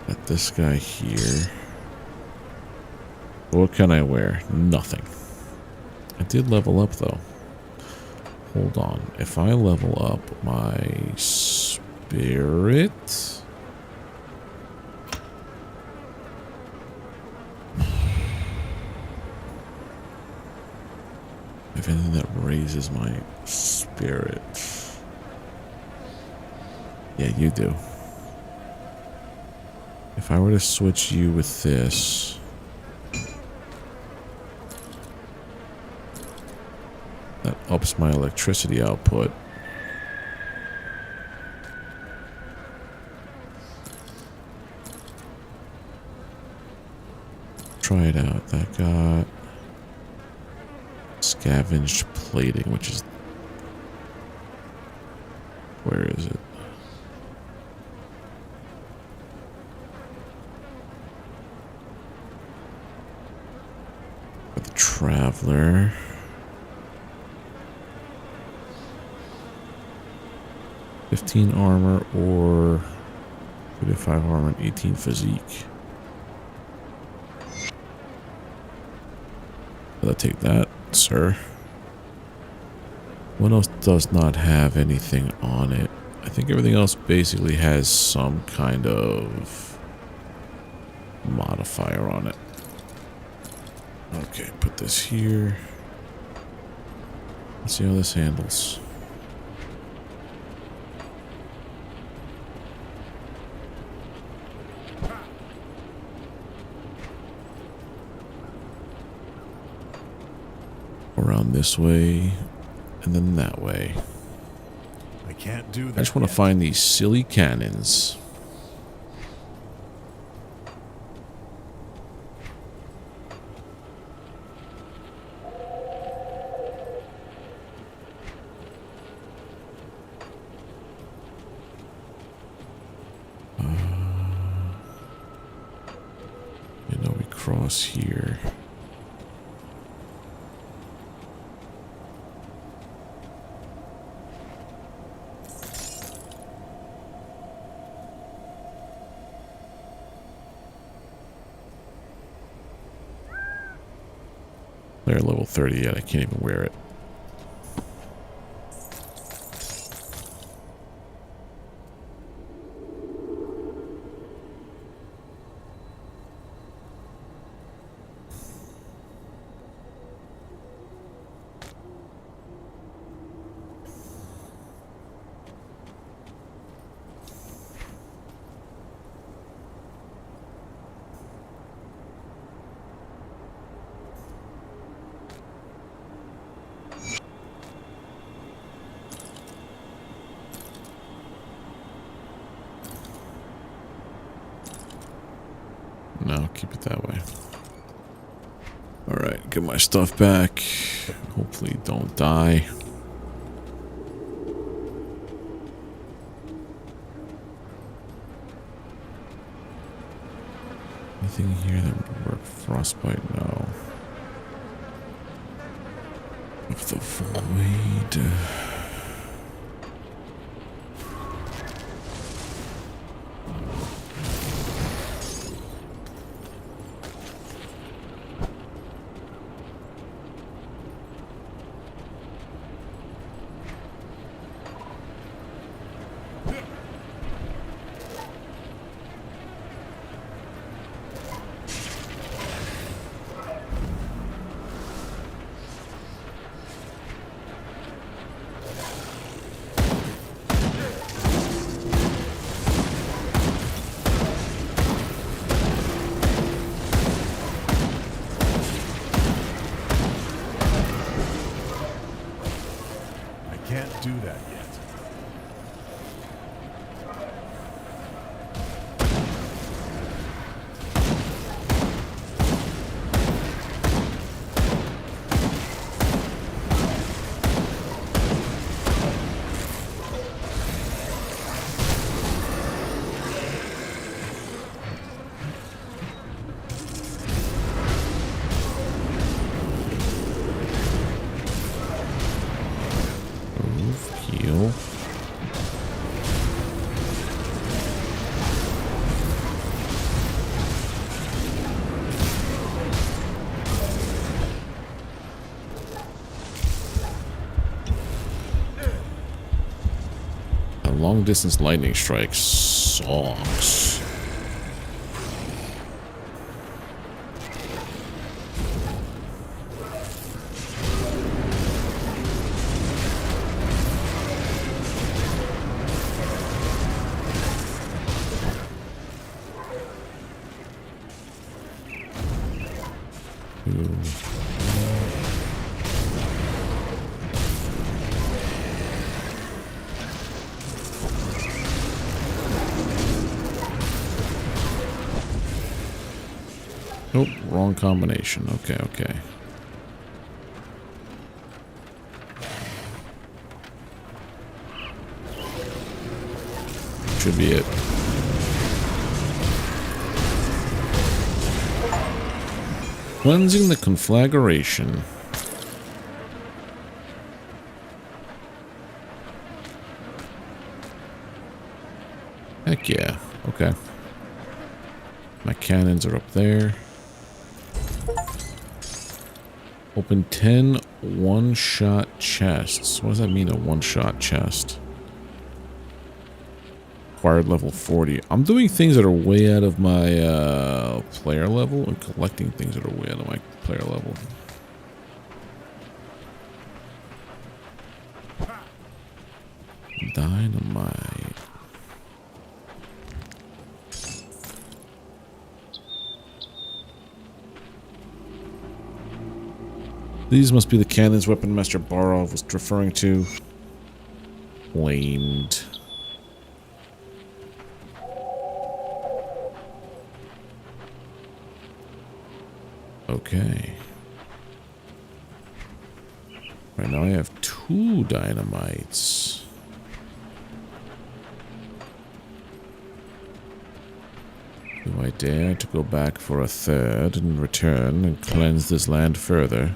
Got this guy here. What can I wear? Nothing. I did level up though. Hold on. If I level up my spirit... If anything that raises my spirit. Yeah, you do. If I were to switch you with this... That ups my electricity output. Try it out. That got scavenged plating, which is... Where is it? The Traveler. 15 armor or 35 armor and 18 physique. I'll take that, sir. What else does not have anything on it? I think everything else basically has some kind of modifier on it. Okay, put this here. Let's see how this handles. Around this way, and then that way. I can't do that. I just want to find these silly cannons. You know, we cross here. They're level 30 yet. I can't even wear it. No, keep it that way. Alright, get my stuff back. Hopefully don't die. Anything here that would work? Frostbite? No. Of the void. long distance lightning strike sucks. Nope, wrong combination. Okay, okay. Should be it. Cleansing the conflagration. Heck yeah. Okay. My cannons are up there. Open 10 one-shot chests. What does that mean, a one-shot chest? Acquired level 40. I'm doing things that are way out of my player level and collecting things that are way out of my player level. Dynamite. These must be the cannons Weapon Master Barov was referring to. Flamed. Okay. Right now I have 2 dynamites. Do I dare to go back for a 3rd and return and cleanse this land further?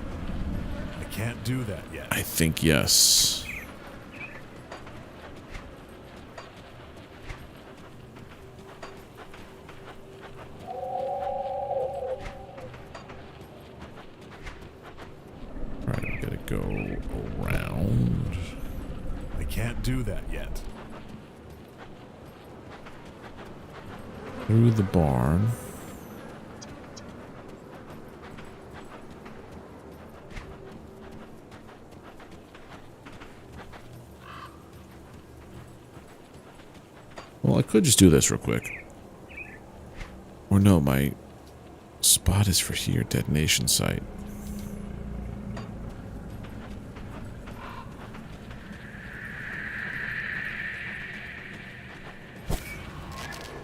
I can't do that yet. I think yes. Alright, we gotta go around. I can't do that yet. Through the barn. Well, I could just do this real quick. Or no, my spot is for here, detonation site.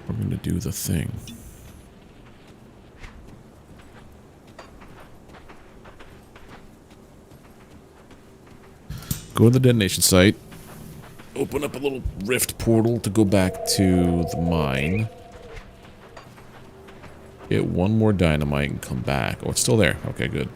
I'm gonna do the thing. Go to the detonation site. Open up a little rift portal to go back to the mine. Get 1 more dynamite and come back. Oh, it's still there. Okay, good.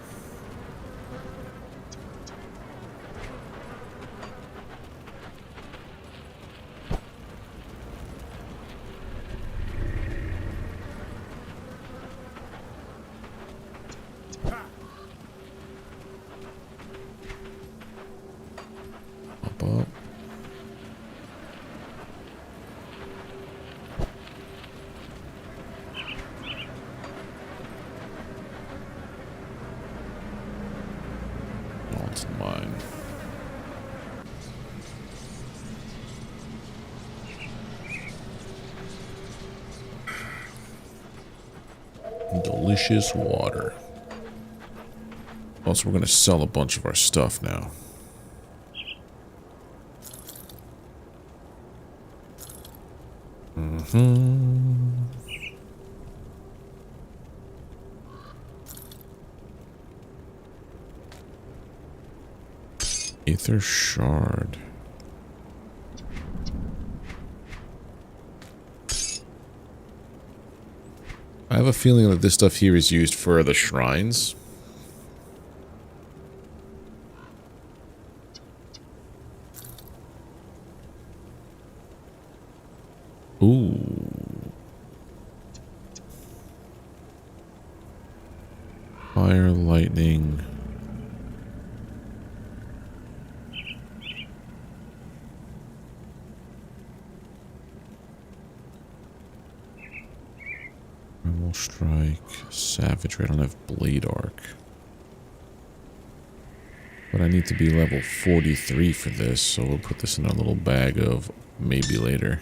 Up, up. Oh, it's mine. Delicious water. Also, we're going to sell a bunch of our stuff now. Aether shard. I have a feeling that this stuff here is used for the shrines. Ooh. Fire, lightning. Normal strike, savagery. I don't have blade arc. But I need to be level 43 for this, so we'll put this in our little bag of maybe later.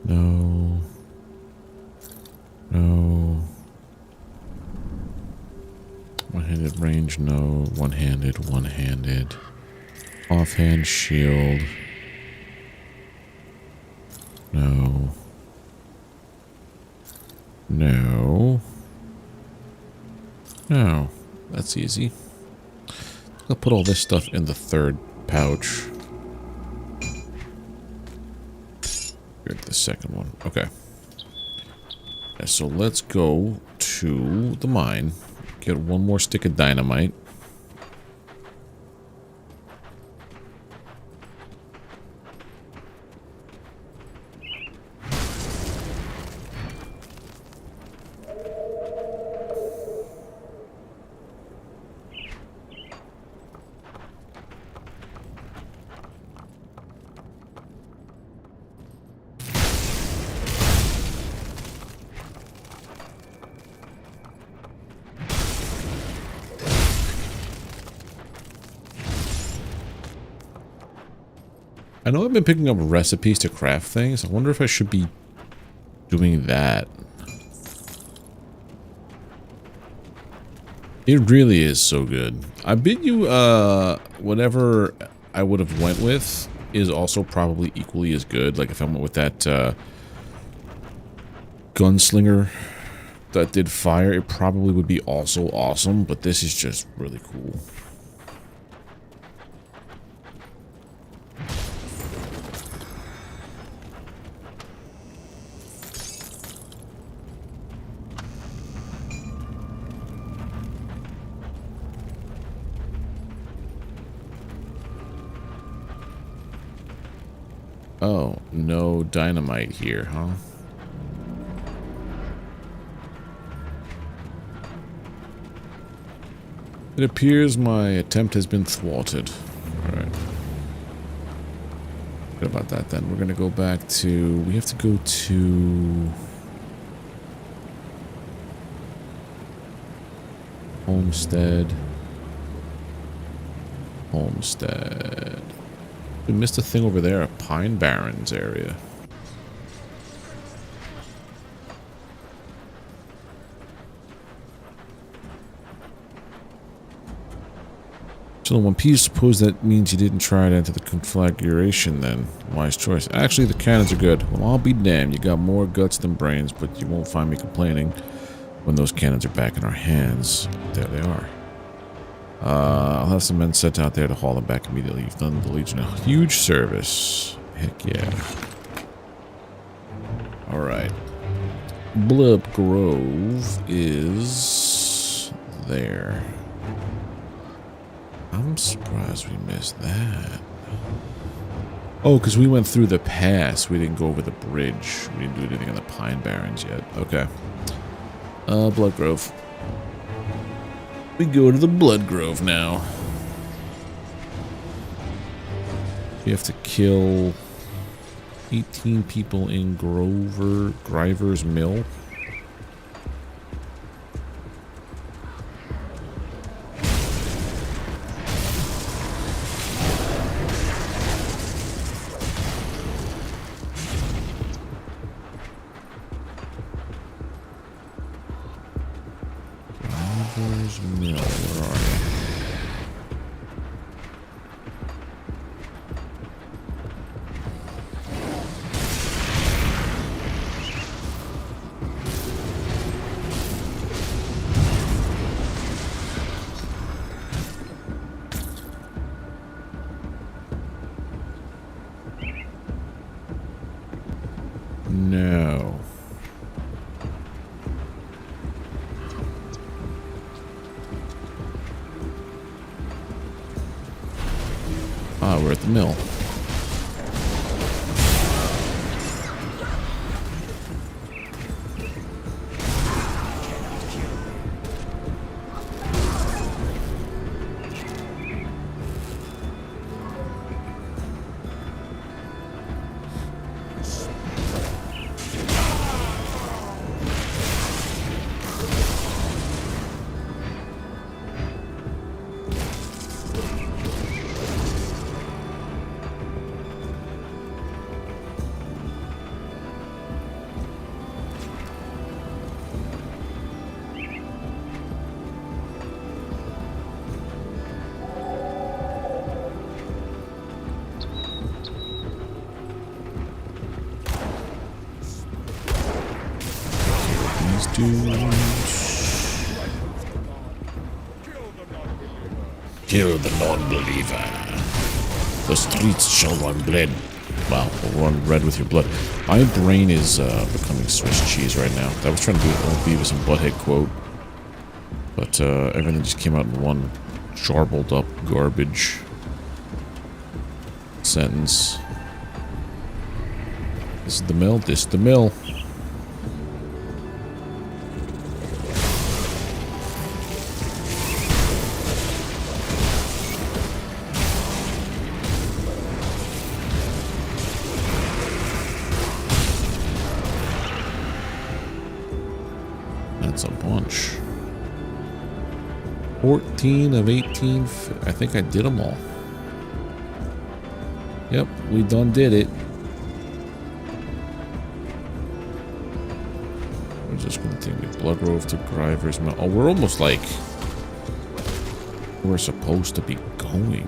No. No. One-handed range, no. One-handed, one-handed. Offhand shield. No. No. No. That's easy. I'll put all this stuff in the third pouch. The second one. Okay. Yeah, so let's go to the mine. Get one more stick of dynamite. I know I've been picking up recipes to craft things. I wonder if I should be doing that. It really is so good. I bet you whatever I would have went with is also probably equally as good. Like if I went with that gunslinger that did fire, it probably would be also awesome, but this is just really cool. Oh, no dynamite here, huh? It appears my attempt has been thwarted. Alright. Good about that then. We're gonna go back to... We have to go to... Homestead. Homestead. We missed a thing over there, a Pine Barrens area. So 1P, suppose that means you didn't try to enter the conflagration then. Wise choice. Actually, the cannons are good. Well, I'll be damned. You got more guts than brains, but you won't find me complaining when those cannons are back in our hands. There they are. I'll have some men sent out there to haul them back immediately. You've done the Legion a huge service. Heck yeah. Alright. Blood Grove is there. I'm surprised we missed that. Oh, because we went through the pass. We didn't go over the bridge. We didn't do anything on the Pine Barrens yet. Okay. Blood Grove. We go to the Blood Grove now. We have to kill 18 people in Griver's Mill. Griver's Mill, where are you? No. Ah, we're at the mill. Kill the non-believer. The streets shall run red. Wow, will run red with your blood. My brain is becoming Swiss cheese right now. I was trying to do an old Beavis and Butthead quote, but everything just came out in one jarbled up garbage sentence. This is the mill. This is the mill. That's a bunch. 14 of 18. I think I did them all. Yep, we done did it. We're just going to take the Blood Grove to Griver's Mount. Oh, we're almost like we're supposed to be going.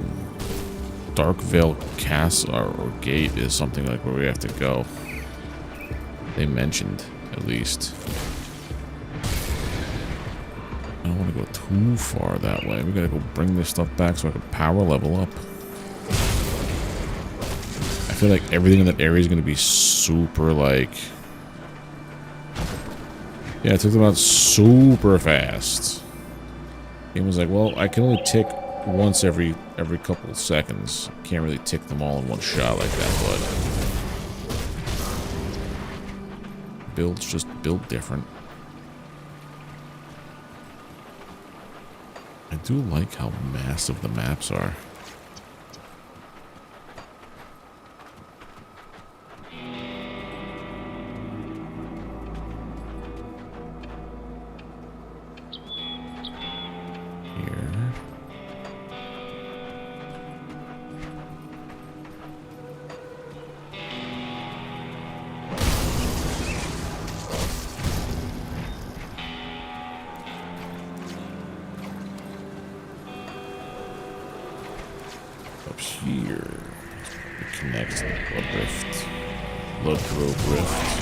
Darkvale Castle or Gate is something like where we have to go. They mentioned, at least. I don't want to go too far that way. We gotta go bring this stuff back so I can power level up. I feel like everything in that area is gonna be super like... Yeah, it took them out super fast. Game was like, well, I can only tick once every couple of seconds. Can't really tick them all in one shot like that, but builds just build different. I do like how massive the maps are. Up here, it connects the Blood Rift, Blood Grove Rift.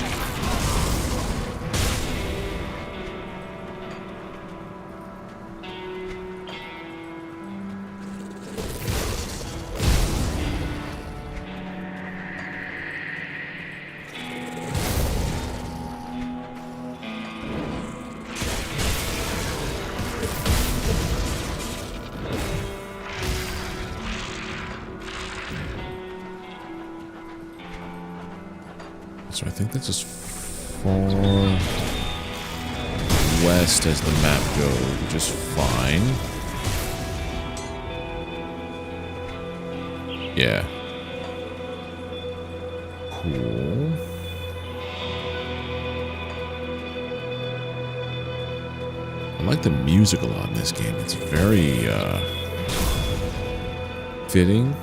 So I think that's as far west as the map goes, which is fine. Yeah. Cool. I like the music a lot in this game. It's very fitting.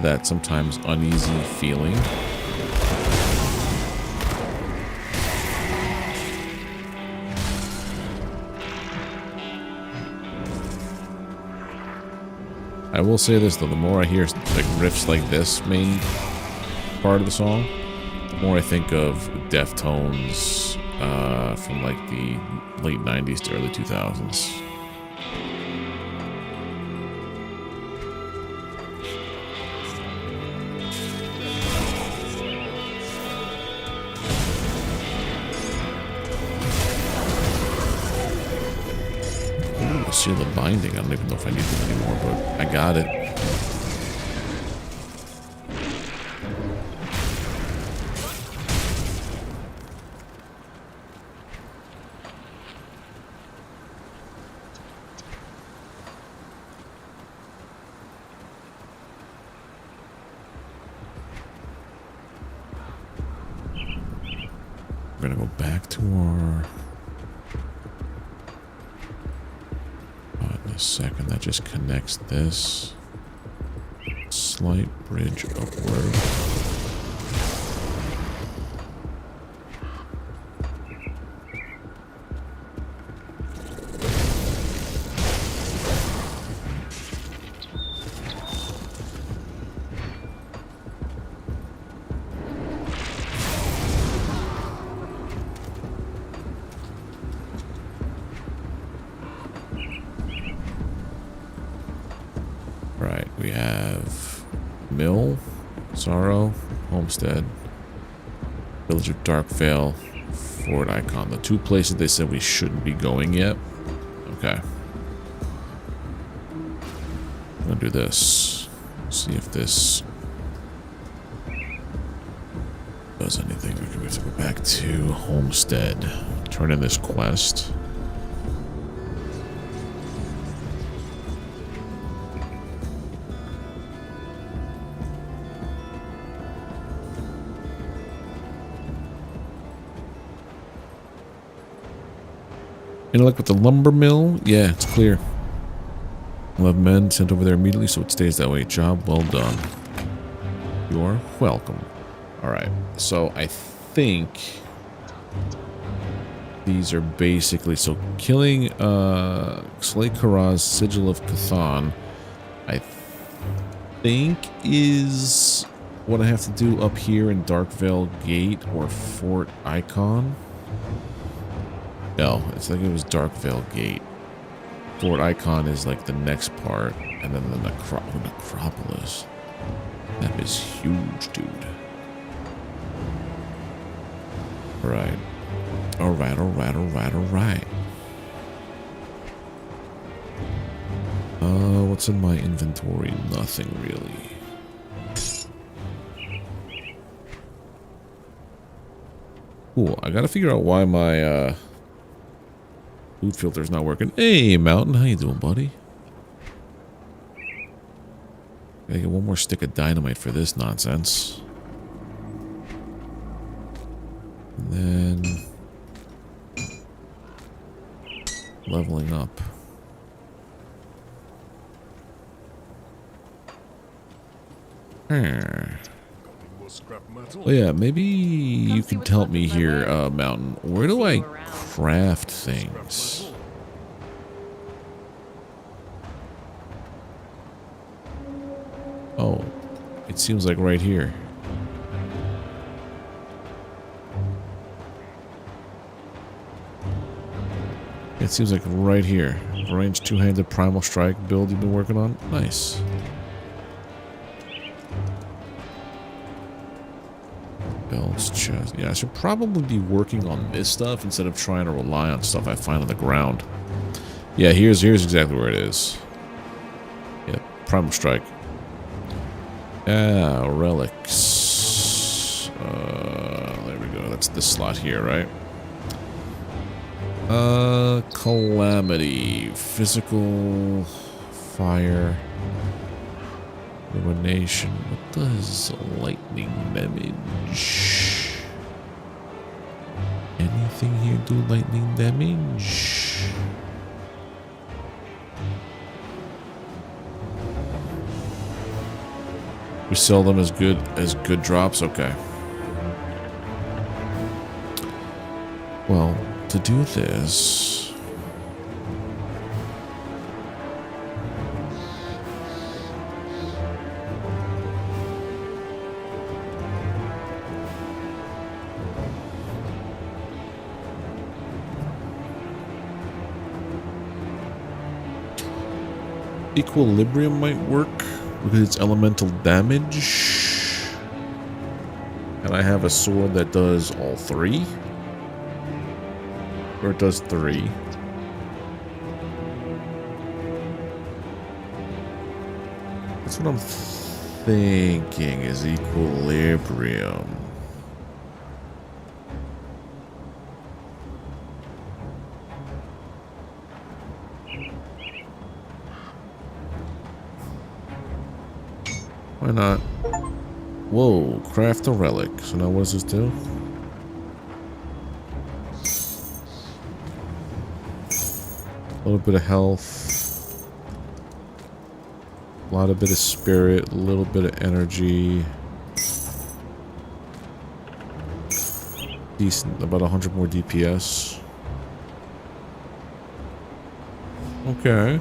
That sometimes uneasy feeling. I will say this though, the more I hear like riffs like this main part of the song, the more I think of Deftones from like the late 90s to early 2000s. Seal the binding. I don't even know if I need it anymore, but I got it. We're gonna go back to our... in a second, that just connects this. Slight bridge upward. Right, we have Mill, Sorrow, Homestead, Village of Darkvale, Fort Icon. The two places they said we shouldn't be going yet. Okay. I'm gonna do this. See if this does anything. We have to go back to Homestead. Turn in this quest. Any luck with the lumber mill? Yeah, it's clear. We'll have men sent over there immediately, so it stays that way. Job well done. You're welcome. Alright, so I think these are basically... So killing Slay Karaz's Sigil of Cathan, I think is what I have to do up here in Darkvale Gate or Fort Icon. No, it's like it was Darkvale Gate. Fort Icon is like the next part, and then the Necropolis. That is huge, dude. Alright. Alright, alright, alright, alright. What's in my inventory? Nothing really. Cool, I gotta figure out why my, food filter's not working. Hey, Mountain, how you doing, buddy? Gotta get one more stick of dynamite for this nonsense. And then... leveling up. Oh yeah, maybe you can help me here, Mountain. Where do I craft things? Oh, it seems like right here. It seems like right here. Range two-handed primal strike build you've been working on. Nice. Belts, chest. Yeah, I should probably be working on this stuff instead of trying to rely on stuff I find on the ground. Yeah, here's exactly where it is. Yep, primal strike. Ah, relics. There we go. That's this slot here, right? Calamity. Physical. Fire. Ruination. What does lightning damage? Anything here do lightning damage? We sell them as good drops? Okay. Well, to do this... Equilibrium might work because it's elemental damage. And I have a sword that does all three. Or it does three. That's what I'm thinking is equilibrium. Why not? Whoa, craft a relic. So now what does this do? A little bit of health. A lot of bit of spirit. A little bit of energy. Decent. About 100 more DPS. Okay.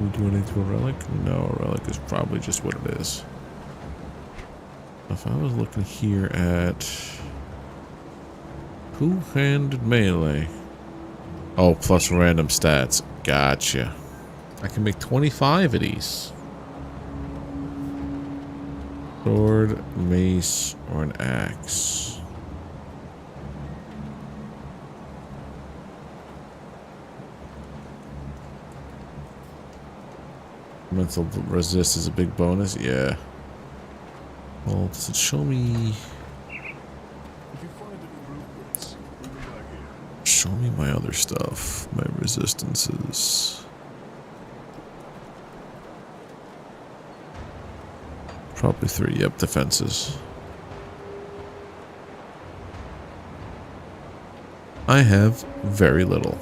We do anything to a relic? No, a relic is probably just what it is. If I was looking here at two-handed melee. Oh, plus random stats. Gotcha. I can make 25 of these. Sword, mace, or an axe. Mental resist is a big bonus, yeah. Well, does it show me? Show me my other stuff, my resistances. Probably 3, yep, defenses. I have very little.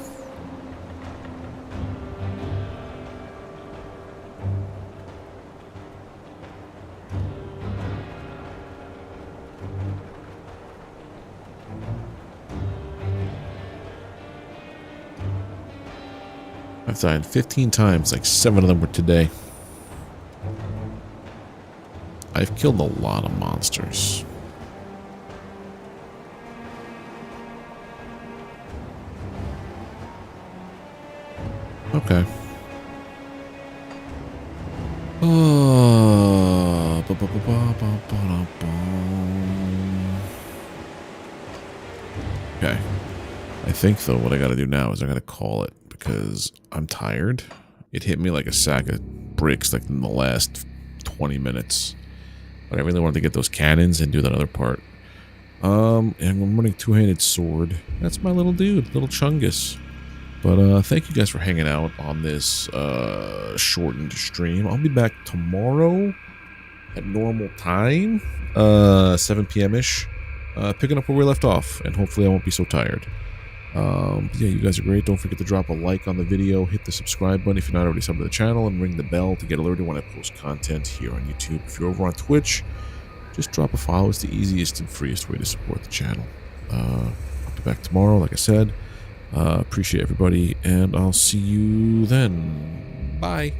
I've died 15 times, like 7 of them were today. I've killed a lot of monsters. Okay. Okay. I think, though, what I gotta do now is I gotta call it because I'm tired. It hit me like a sack of bricks like in the last 20 minutes. But I really wanted to get those cannons and do that other part. And I'm running two-handed sword. That's my little dude, little Chungus. But thank you guys for hanging out on this shortened stream. I'll be back tomorrow at normal time, 7 p.m.-ish, picking up where we left off, and hopefully I won't be so tired. Yeah, you guys are great. Don't forget to drop a like on the video, hit the subscribe button if you're not already subbed to the channel, and ring the bell to get alerted when I post content here on YouTube. If you're over on Twitch, just drop a follow. It's the easiest and freest way to support the channel. I'll be back tomorrow, like I said. Appreciate everybody, and I'll see you then. Bye.